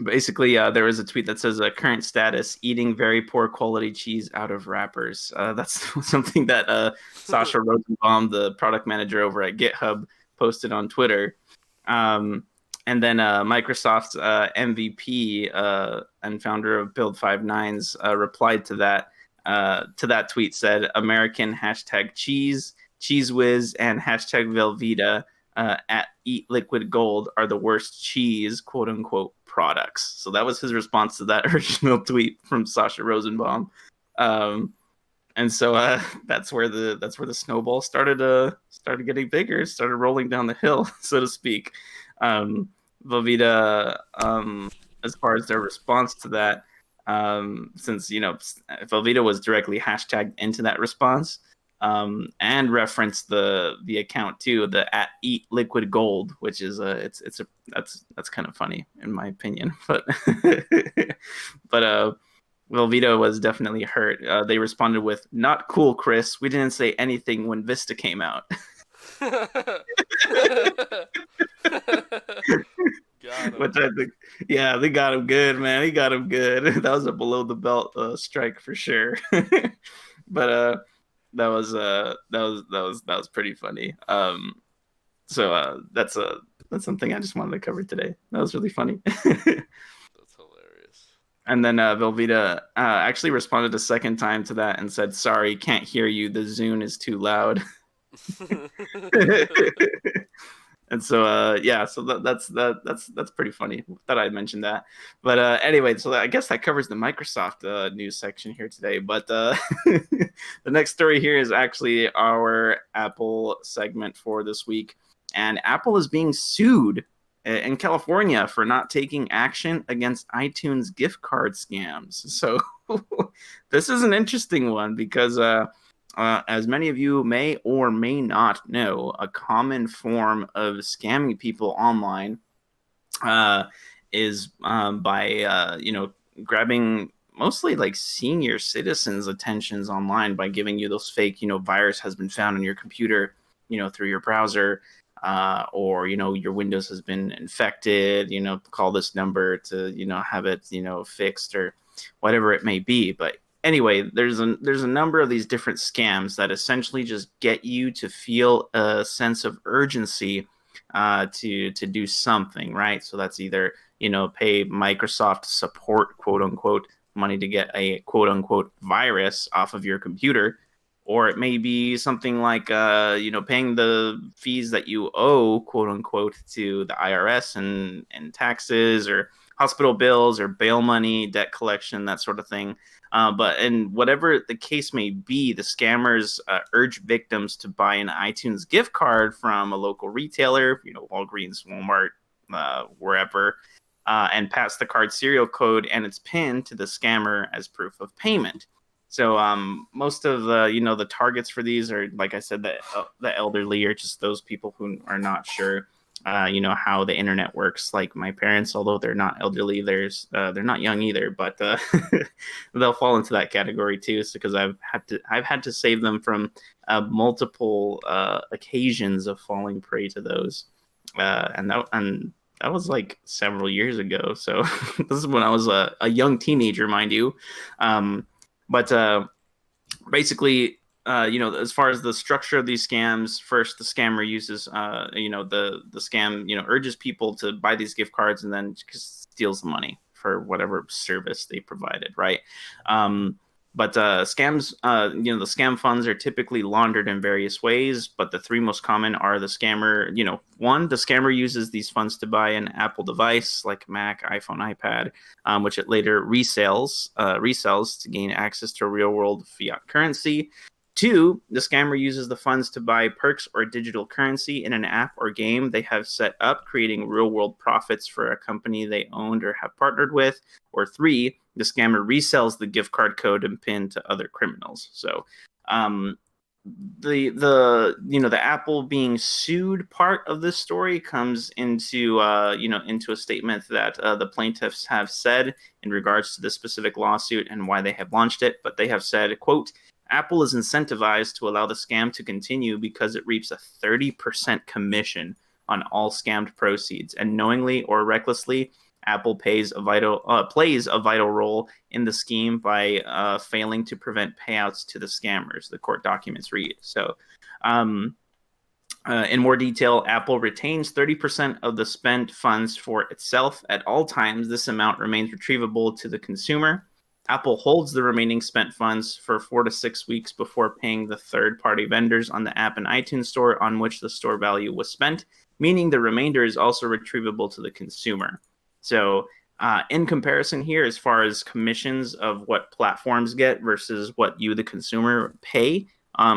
B: basically, there was a tweet that says, current status: eating very poor quality cheese out of wrappers. That's something that Sasha Rosenbaum, the product manager over at GitHub, posted on Twitter. And then Microsoft's MVP and founder of Build59's replied to that tweet, said, American #cheese, Cheese Whiz, and #Velveeta at Eat Liquid Gold are the worst cheese, quote unquote, products. So that was his response to that original tweet from Sasha Rosenbaum. And so that's where the snowball started getting bigger, started rolling down the hill, so to speak. Velveeta, as far as their response to that, since Velveeta was directly hashtagged into that response, and referenced the account too, the at Eat Liquid Gold, which is that's kind of funny in my opinion, but Velveeta was definitely hurt. They responded with, "Not cool, Chris. We didn't say anything when Vista came out." Which I think, yeah, they got him good, man. He got him good. That was a below the belt strike for sure. But that was pretty funny. So that's something I just wanted to cover today. That was really funny.
A: That's hilarious.
B: And then Velveeta actually responded a second time to that and said, "Sorry, can't hear you. The Zune is too loud." And so so that's pretty funny that I mentioned that. But anyway, so I guess that covers the Microsoft news section here today. But the next story here is actually our Apple segment for this week, and Apple is being sued in California for not taking action against iTunes gift card scams. So this is an interesting one because as many of you may or may not know, a common form of scamming people online is by grabbing mostly like senior citizens' attentions online by giving you those fake, virus has been found on your computer, through your browser. or your Windows has been infected, call this number to have it fixed or whatever it may be. But anyway, there's a number of these different scams that essentially just get you to feel a sense of urgency to do something, right? So that's either pay Microsoft support, quote unquote, money to get a quote unquote virus off of your computer, or it may be something like paying the fees that you owe, quote unquote, to the IRS and taxes, or hospital bills, or bail money, debt collection, that sort of thing. And whatever the case may be, the scammers urge victims to buy an iTunes gift card from a local retailer, Walgreens, Walmart, wherever, and pass the card serial code and its PIN to the scammer as proof of payment. So most of the targets for these are, like I said, the elderly, or just those people who are not sure how the internet works, like my parents. Although they're not elderly, they're not young either, but they'll fall into that category too. So because I've had to save them from multiple occasions of falling prey to those, and that was like several years ago. So this is when I was a young teenager, mind you. But basically, as far as the structure of these scams, first the scammer uses, the scam, urges people to buy these gift cards and then steals the money for whatever service they provided, right? But scams, the scam funds are typically laundered in various ways, but the three most common are the scammer, one, the scammer uses these funds to buy an Apple device like Mac, iPhone, iPad, which it later resells to gain access to real-world fiat currency. Two, the scammer uses the funds to buy perks or digital currency in an app or game they have set up, creating real-world profits for a company they owned or have partnered with. Or three, the scammer resells the gift card code and PIN to other criminals. So, the Apple being sued part of this story comes into into a statement that the plaintiffs have said in regards to this specific lawsuit and why they have launched it. But they have said, quote, Apple is incentivized to allow the scam to continue because it reaps a 30% commission on all scammed proceeds, and knowingly or recklessly, Apple plays a vital role in the scheme by failing to prevent payouts to the scammers, the court documents read. So, in more detail, Apple retains 30% of the spent funds for itself at all times. This amount remains retrievable to the consumer. Apple holds the remaining spent funds for 4 to 6 weeks before paying the third-party vendors on the app and iTunes store on which the store value was spent, meaning the remainder is also retrievable to the consumer. So in comparison here, as far as commissions of what platforms get versus what you, the consumer, pay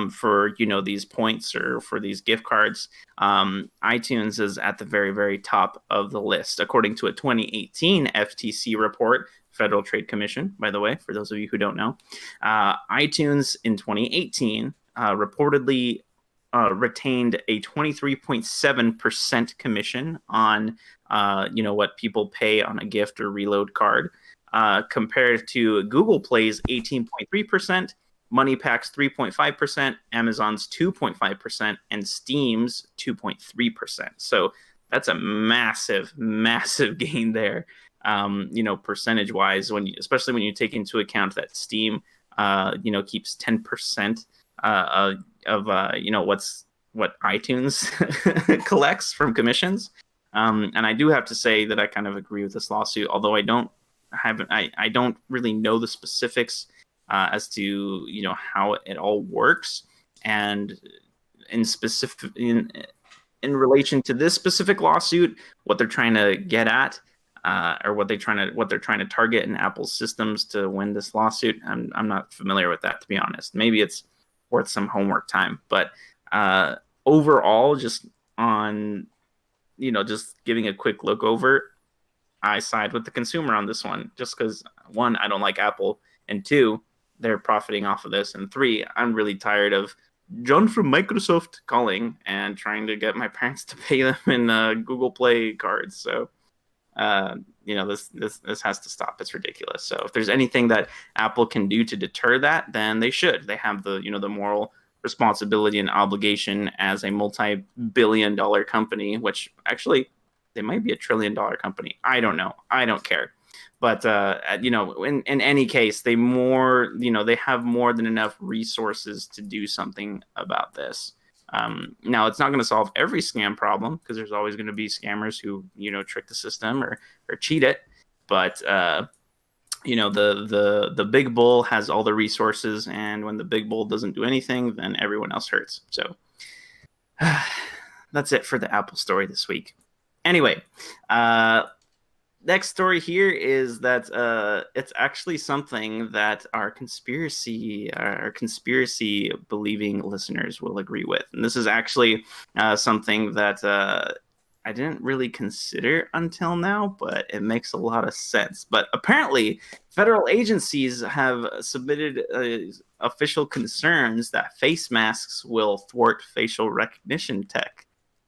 B: for these points or for these gift cards, iTunes is at the very, very top of the list. According to a 2018 FTC report, Federal Trade Commission, by the way, for those of you who don't know, iTunes in 2018 reportedly retained a 23.7% commission on what people pay on a gift or reload card, compared to Google Play's 18.3%, MoneyPack's 3.5%, Amazon's 2.5%, and Steam's 2.3%. So that's a massive, massive gain there. Percentage wise, especially when you take into account that Steam, keeps 10% of what iTunes collects from commissions. And I do have to say that I kind of agree with this lawsuit, although I don't really know the specifics as to how it all works, and in relation to this specific lawsuit, what they're trying to get at, or what they're trying to target in Apple's systems to win this lawsuit. I'm not familiar with that, to be honest. Maybe it's worth some homework time, but overall, just on just giving a quick look over, I side with the consumer on this one, just because, one, I don't like Apple, and two, they're profiting off of this, and three, I'm really tired of John from Microsoft calling and trying to get my parents to pay them in Google Play cards. So this has to stop. It's ridiculous. So if there's anything that Apple can do to deter that, then they should. They have the the moral responsibility and obligation as a multi-billion-dollar company, which actually they might be $1 trillion company. I don't know. I don't care. But in any case, they have more than enough resources to do something about this. Now, it's not going to solve every scam problem because there's always going to be scammers who trick the system or cheat it. But the big bull has all the resources, and when the big bull doesn't do anything, then everyone else hurts. So that's it for the Apple story this week. Anyway, next story here is that it's actually something that our conspiracy believing listeners will agree with, and this is actually something that I didn't really consider until now, but it makes a lot of sense. But apparently, federal agencies have submitted official concerns that face masks will thwart facial recognition tech.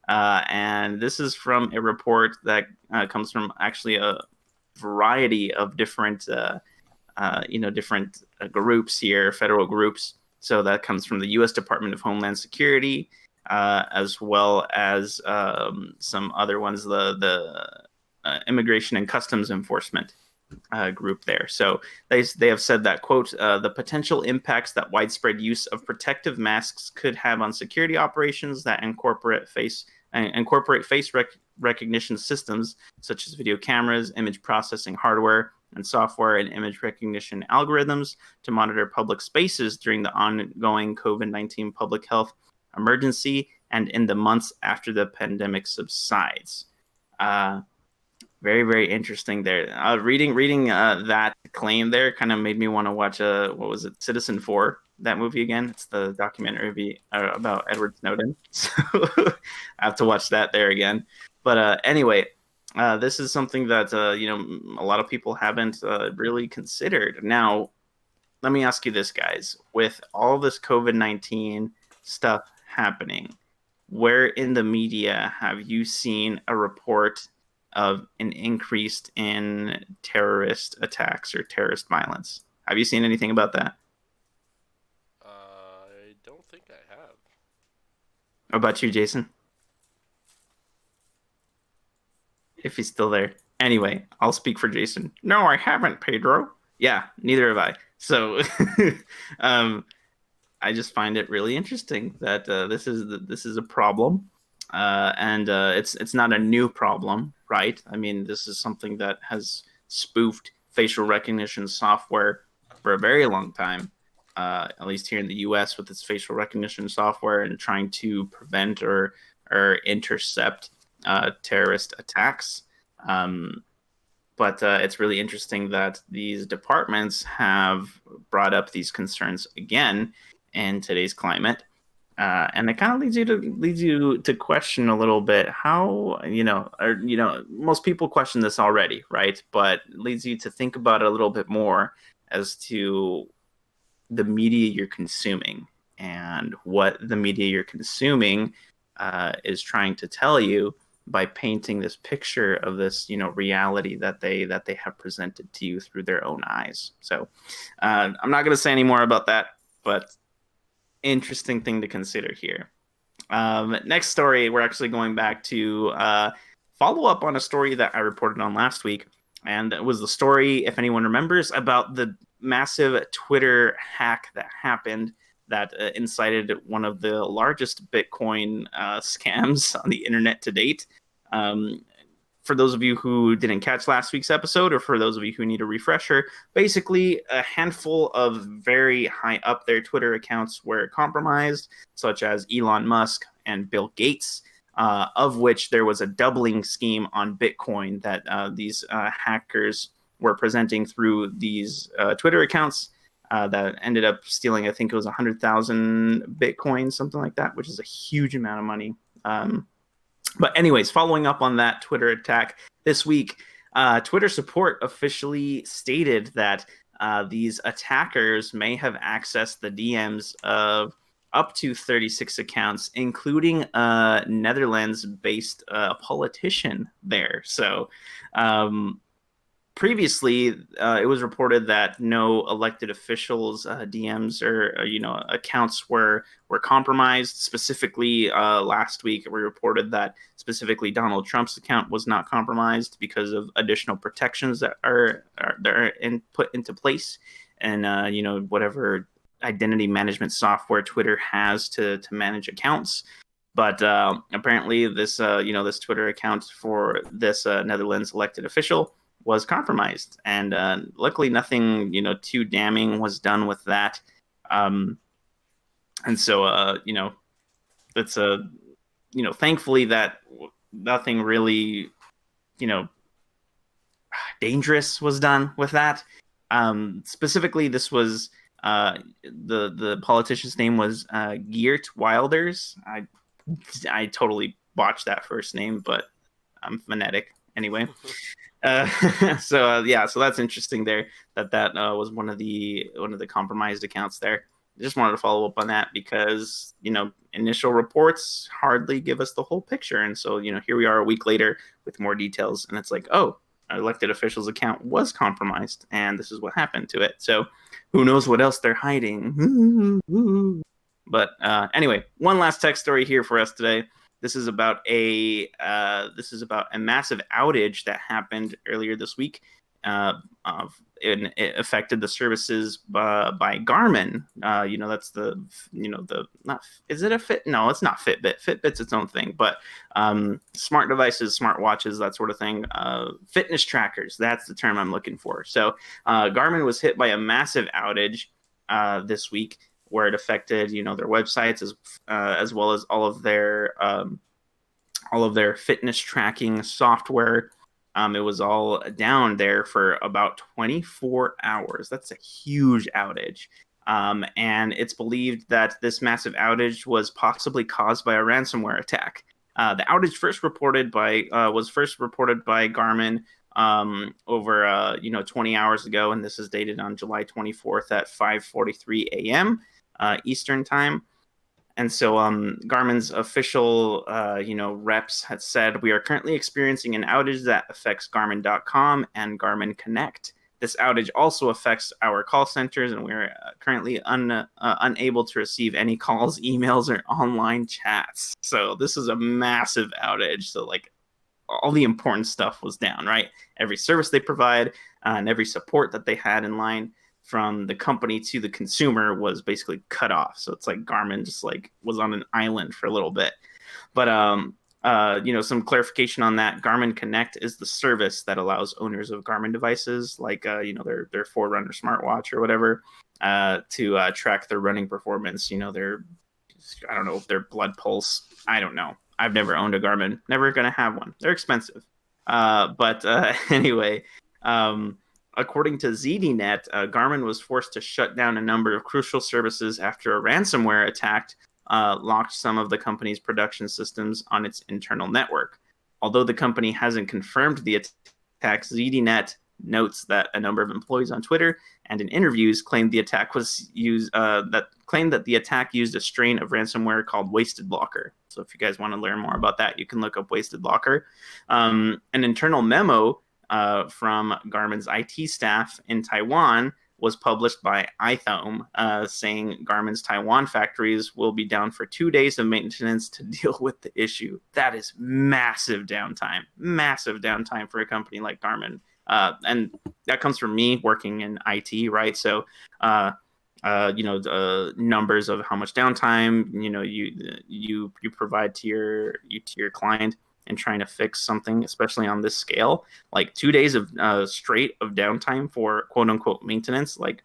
B: And this is from a report that comes from actually a variety of different, groups here, federal groups. So that comes from the U.S. Department of Homeland Security, as well as some other ones, the Immigration and Customs Enforcement group there. So they have said that, quote, the potential impacts that widespread use of protective masks could have on security operations that incorporate face recognition systems such as video cameras, image processing hardware and software, and image recognition algorithms to monitor public spaces during the ongoing COVID-19 public health emergency and in the months after the pandemic subsides. Very, very interesting there. Reading that claim there kind of made me want to watch what was it, Citizen 4, that movie again. It's the documentary about Edward Snowden. So I have to watch that there again. But anyway, this is something that a lot of people haven't really considered. Now, let me ask you this, guys. With all this COVID-19 stuff happening, where in the media have you seen a report of an increase in terrorist attacks or terrorist violence? Have you seen anything about that?
A: I don't think I have.
B: What about you, Jason? If he's still there. Anyway, I'll speak for Jason. No, I haven't, Pedro. Yeah, neither have I. So I just find it really interesting that this is a problem, and it's not a new problem, right? I mean, this is something that has spoofed facial recognition software for a very long time, at least here in the U.S. with its facial recognition software and trying to prevent or intercept terrorist attacks. But it's really interesting that these departments have brought up these concerns again in today's climate, and it kind of leads you to question a little bit how most people question this already, right? But it leads you to think about it a little bit more as to the media you're consuming and what the media you're consuming is trying to tell you by painting this picture of this reality that they have presented to you through their own eyes. So I'm not going to say any more about that, but interesting thing to consider here. Next story, we're actually going back to follow up on a story that I reported on last week, and it was the story, if anyone remembers, about the massive Twitter hack that happened that incited one of the largest Bitcoin scams on the internet to date. For those of you who didn't catch last week's episode, or for those of you who need a refresher, basically a handful of very high up there Twitter accounts were compromised, such as Elon Musk and Bill Gates, of which there was a doubling scheme on Bitcoin that these hackers were presenting through these Twitter accounts that ended up stealing, I think it was 100,000 Bitcoin, something like that, which is a huge amount of money. But anyways, following up on that Twitter attack this week, Twitter support officially stated that these attackers may have accessed the DMs of up to 36 accounts, including a Netherlands-based politician there. So previously, it was reported that no elected officials' DMs or accounts were compromised. Specifically, last week we reported that specifically Donald Trump's account was not compromised because of additional protections that are put into place, and whatever identity management software Twitter has to manage accounts. But apparently, this this Twitter account for this Netherlands elected official was compromised, and luckily nothing too damning was done with that. And so it's thankfully that nothing really dangerous was done with that. Specifically, this was the politician's name was Geert Wilders. I totally botched that first name, but I'm phonetic anyway. So that's interesting there that was one of the compromised accounts there. I just wanted to follow up on that because initial reports hardly give us the whole picture, and so here we are a week later with more details, and it's like, oh, an elected official's account was compromised, and this is what happened to it. So who knows what else they're hiding? But anyway, one last tech story here for us today. This is about a massive outage that happened earlier this week. It affected the services by Garmin. That's the not, is it a Fit? No, it's not Fitbit. Fitbit's its own thing, but smart devices, smart watches, that sort of thing. Fitness trackers. That's the term I'm looking for. So Garmin was hit by a massive outage this week, where it affected their websites as well as all of their fitness tracking software. It was all down there for about 24 hours. That's a huge outage. And it's believed that this massive outage was possibly caused by a ransomware attack. The outage was first reported by Garmin over 20 hours ago, and this is dated on July 24th at 5:43 a.m. Eastern time. And so Garmin's official, reps had said, we are currently experiencing an outage that affects Garmin.com and Garmin Connect. This outage also affects our call centers, and we're currently unable to receive any calls, emails, or online chats. So this is a massive outage. So like all the important stuff was down, right? Every service they provide and every support that they had in line from the company to the consumer was basically cut off. So it's like Garmin just like was on an island for a little bit. But some clarification on that. Garmin Connect is the service that allows owners of Garmin devices, like their Forerunner smartwatch or whatever, to track their running performance. Their blood pulse. I don't know. I've never owned a Garmin. Never gonna have one. They're expensive. But anyway. According to ZDNet, Garmin was forced to shut down a number of crucial services after a ransomware attack locked some of the company's production systems on its internal network. Although the company hasn't confirmed the attack, ZDNet notes that a number of employees on Twitter and in interviews claimed the attack used a strain of ransomware called Wasted Blocker. So if you guys want to learn more about that, you can look up Wasted Blocker. An internal memo from Garmin's IT staff in Taiwan was published by iThome, saying Garmin's Taiwan factories will be down for 2 days of maintenance to deal with the issue. That is massive downtime for a company like Garmin. And that comes from me working in IT, right? So, numbers of how much downtime, you provide to your client and trying to fix something, especially on this scale, like 2 days of straight of downtime for quote unquote maintenance. Like,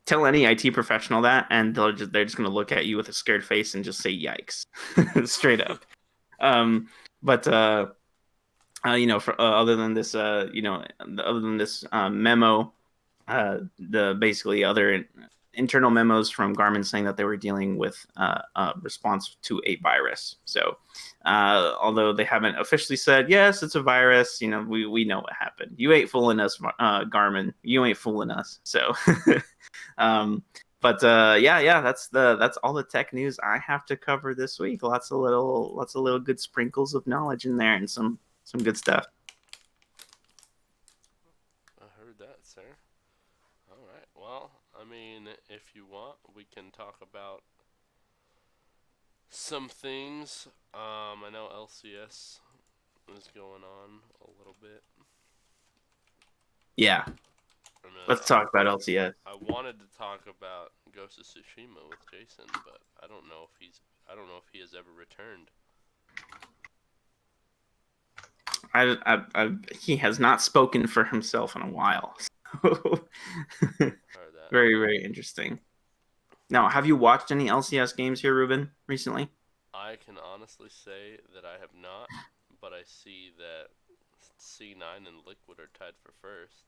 B: tell any IT professional that, and they're just going to look at you with a scared face and just say yikes, straight up. Other than this, memo, the basically other internal memos from Garmin saying that they were dealing with a response to a virus. So, although they haven't officially said yes, it's a virus, we know what happened. You ain't fooling us, Garmin. You ain't fooling us. So, that's all the tech news I have to cover this week. Lots of little good sprinkles of knowledge in there, and some good stuff.
A: answer. All right. Well, I mean, if you want, we can talk about some things. I know LCS is going on a little bit.
B: Yeah,
A: I mean,
B: let's talk about LCS.
A: I wanted to talk about Ghost of Tsushima with Jason, but I don't know if he has ever returned.
B: He has not spoken for himself in a while. So
A: Or that.
B: very, very interesting. Now, have you watched any LCS games here, Ruben, recently?
A: I can honestly say that I have not, but I see that C9 and Liquid are tied for first.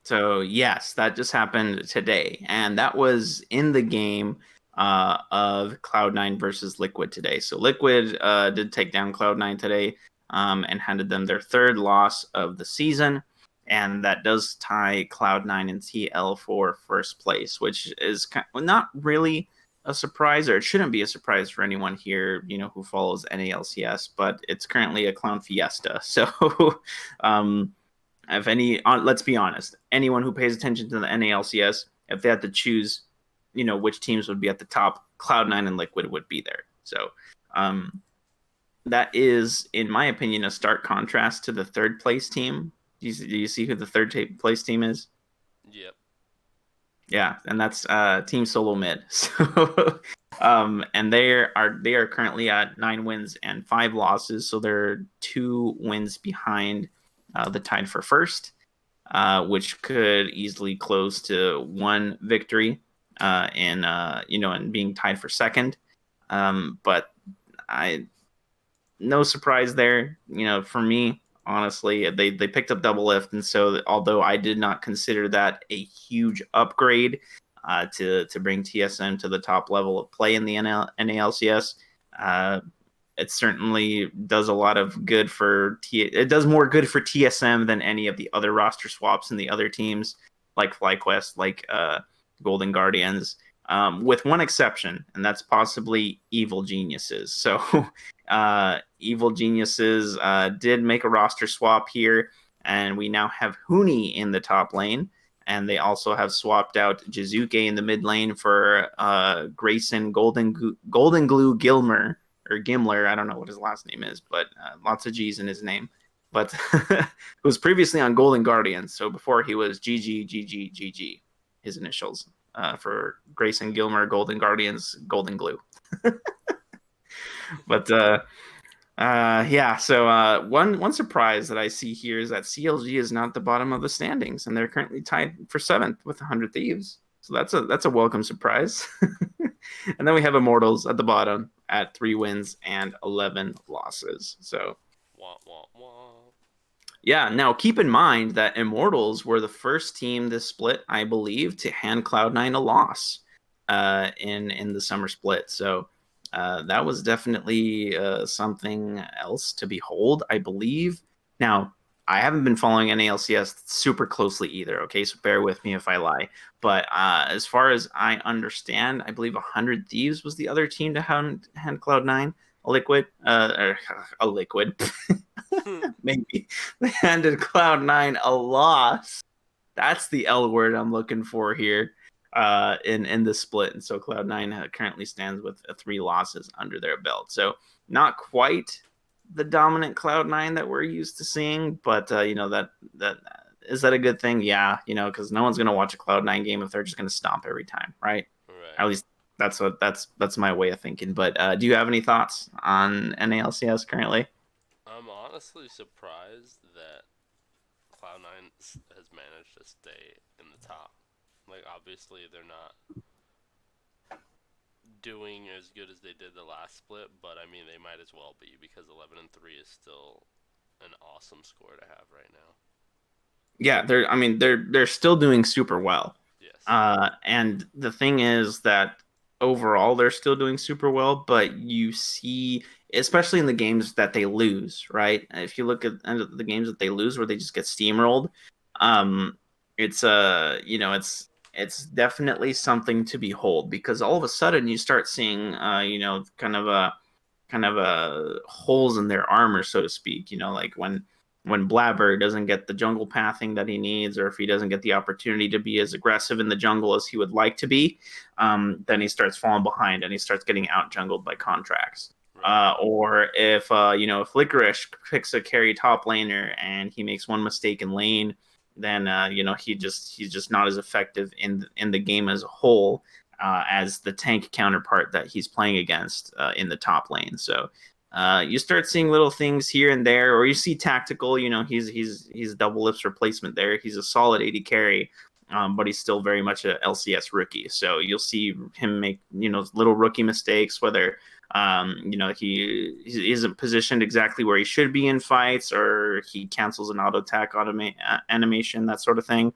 B: So yes, that just happened today, and that was in the game of Cloud9 versus Liquid today. So Liquid did take down Cloud9 today, and handed them their third loss of the season, and that does tie Cloud9 and TL for first place, which is not really a surprise, or it shouldn't be a surprise for anyone here, who follows NALCS. But it's currently a clown fiesta, so. um, if any, let's be honest, anyone who pays attention to the NALCS, if they had to choose, which teams would be at the top, Cloud9 and Liquid would be there. So um, that is, in my opinion, a stark contrast to the third place team. Do you see who the place team is?
A: Yep.
B: Yeah, and that's Team Solo Mid. So, and they are currently at 9 wins and 5 losses. So they're 2 wins behind the tied for first, which could easily close to 1 victory, and being tied for second. But I no surprise there. For me, honestly, they picked up double lift, and so although I did not consider that a huge upgrade to bring TSM to the top level of play in the NALCS, it certainly does a lot of good for it does more good for TSM than any of the other roster swaps in the other teams, like FlyQuest, like Golden Guardians, with one exception, and that's possibly Evil Geniuses. So Evil Geniuses did make a roster swap here, and we now have Huni in the top lane, and they also have swapped out Jizuke in the mid lane for Grayson Golden Glue Gilmer, or Gimler. I don't know what his last name is, but lots of G's in his name. But it was previously on Golden Guardians, so before he was GG, his initials, for Grayson Gilmer, Golden Guardians, Golden Glue. But yeah, so one surprise that I see here is that CLG is not at the bottom of the standings, and they're currently tied for 7th with 100 Thieves. So that's a welcome surprise. And then we have Immortals at the bottom at 3 wins and 11 losses. So
A: Wah, wah, wah.
B: yeah, now keep in mind that Immortals were the first team this split, I believe, to hand Cloud9 a loss in the summer split. So that was definitely something else to behold, I believe. Now, I haven't been following NALCS super closely either, okay? So bear with me if I lie. But as far as I understand, I believe 100 Thieves was the other team to hand Cloud9 a liquid. Maybe they handed Cloud9 a loss. That's the L word I'm looking for here in the split. And so Cloud9 currently stands with 3 losses under their belt. So not quite the dominant Cloud9 that we're used to seeing, but that is that a good thing? Yeah, because no one's gonna watch a Cloud9 game if they're just gonna stomp every time, right?
A: Right.
B: At least that's my way of thinking. But do you have any thoughts on NALCS currently?
A: I'm honestly surprised that Cloud9 has managed to stay in the top. Like, obviously, they're not doing as good as they did the last split, but I mean, they might as well be because 11-3 is still an awesome score to have right now.
B: Yeah, they're still doing super well.
A: Yes.
B: And the thing is that overall they're still doing super well, but you see, especially in the games that they lose, right? If you look at the games that they lose where they just get steamrolled, it's it's definitely something to behold, because all of a sudden you start seeing kind of a holes in their armor, so to speak. Like when Blabber doesn't get the jungle pathing that he needs, or if he doesn't get the opportunity to be as aggressive in the jungle as he would like to be, then he starts falling behind and he starts getting out jungled by contracts.
A: Right.
B: Or if if Licorice picks a carry top laner and he makes one mistake in lane, then he's just not as effective in the game as a whole as the tank counterpart that he's playing against in the top lane. So you start seeing little things here and there, or you see tactical. He's double lips replacement there. He's a solid 80 carry, but he's still very much a LCS rookie. So you'll see him make little rookie mistakes, whether he isn't positioned exactly where he should be in fights, or he cancels an auto attack animation, that sort of thing.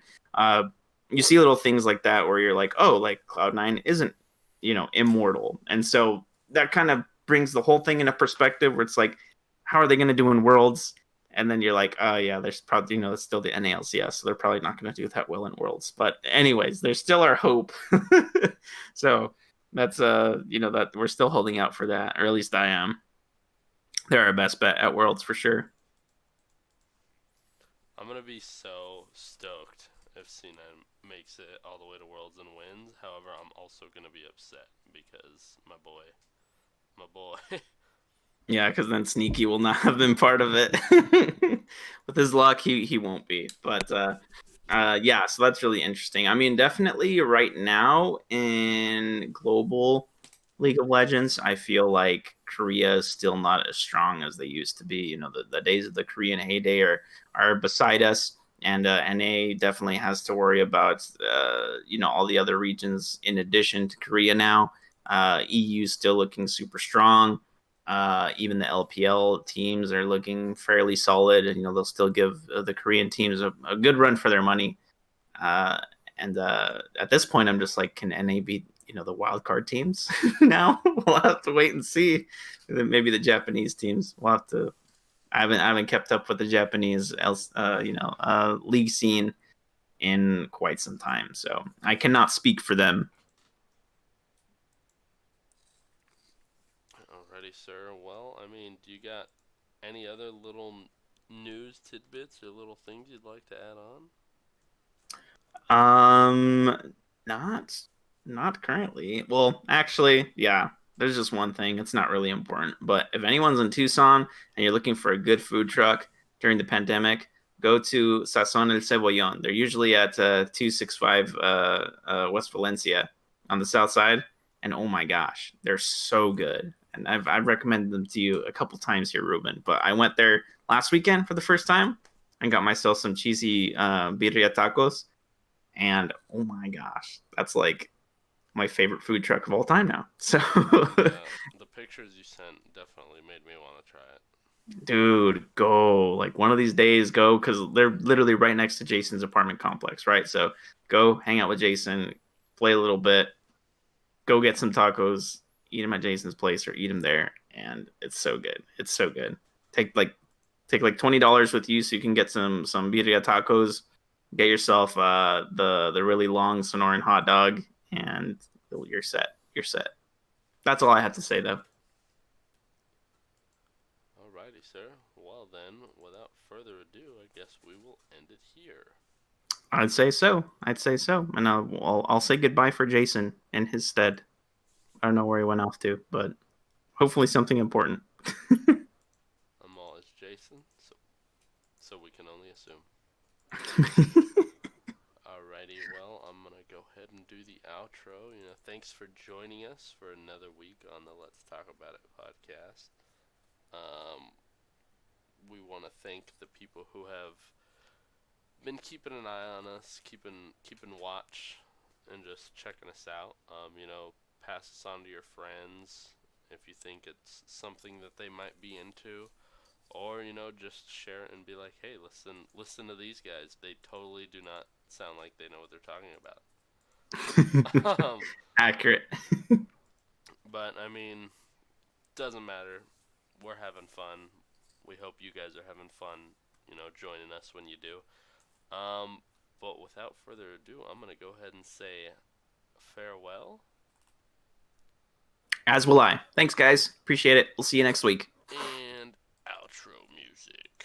B: You see little things like that where you're like, oh, like Cloud9 isn't immortal, and so that kind of brings the whole thing into perspective, where it's like, how are they going to do in Worlds? And then you're like, oh yeah, there's probably it's still the NALCS, so they're probably not going to do that well in Worlds. But anyways, there's still our hope. So that's that we're still holding out for that, or at least I am. They're our best bet at Worlds for sure.
A: I'm gonna be so stoked if C9 makes it all the way to Worlds and wins. However, I'm also gonna be upset because my boy.
B: Yeah, because then Sneaky will not have been part of it. With his luck, he won't be. But yeah, so that's really interesting. I mean, definitely right now in global League of Legends, I feel like Korea is still not as strong as they used to be. The days of the Korean heyday are beside us, and NA definitely has to worry about all the other regions in addition to Korea now. EU is still looking super strong. Even the LPL teams are looking fairly solid, and they'll still give the Korean teams a good run for their money. And at this point, I'm just like, can NA beat the wild card teams now? We'll have to wait and see. Maybe the Japanese teams. We'll have to. I haven't kept up with the Japanese league scene in quite some time, so I cannot speak for them.
A: Alrighty, sir. Well, I mean, do you got any other little news tidbits or little things you'd like to add on?
B: Not not currently. Well, actually, yeah. There's just one thing. It's not really important, but if anyone's in Tucson and you're looking for a good food truck during the pandemic, go to Sazon El Cebollon. They're usually at 265 West Valencia on the south side, and oh my gosh, they're so good. And I've recommended them to you a couple times here, Ruben. But I went there last weekend for the first time and got myself some cheesy birria tacos, and oh my gosh, that's like my favorite food truck of all time now. So,
A: Yeah, the pictures you sent definitely made me want to try it.
B: dude, go like one of these days, go, because they're literally right next to Jason's apartment complex, right? So go hang out with Jason, play a little bit, go get some tacos, eat them at Jason's place or eat them there, and it's so good. It's so good. Take like $20 with you so you can get some birria tacos. Get yourself the really long Sonoran hot dog, and you're set. You're set. That's all I have to say though.
A: Alrighty, sir. Well, then, without further ado, I guess we will end it here.
B: I'd say so. I'd say so. And I'll say goodbye for Jason in his stead. I don't know where he went off to, but hopefully something important.
A: I'm all as Jason, so we can only assume. Alrighty, well, I'm gonna go ahead and do the outro. Thanks for joining us for another week on the Let's Talk About It podcast. Um, we want to thank the people who have been keeping an eye on us, keeping watch, and just checking us out. Pass this on to your friends if you think it's something that they might be into, or just share it and be like, hey, listen to these guys. They totally do not sound like they know what they're talking about.
B: Accurate.
A: But I mean, doesn't matter. We're having fun. We hope you guys are having fun. Joining us when you do. But without further ado, I'm gonna go ahead and say farewell.
B: As will I. Thanks, guys. Appreciate it. We'll see you next week.
A: And outro music.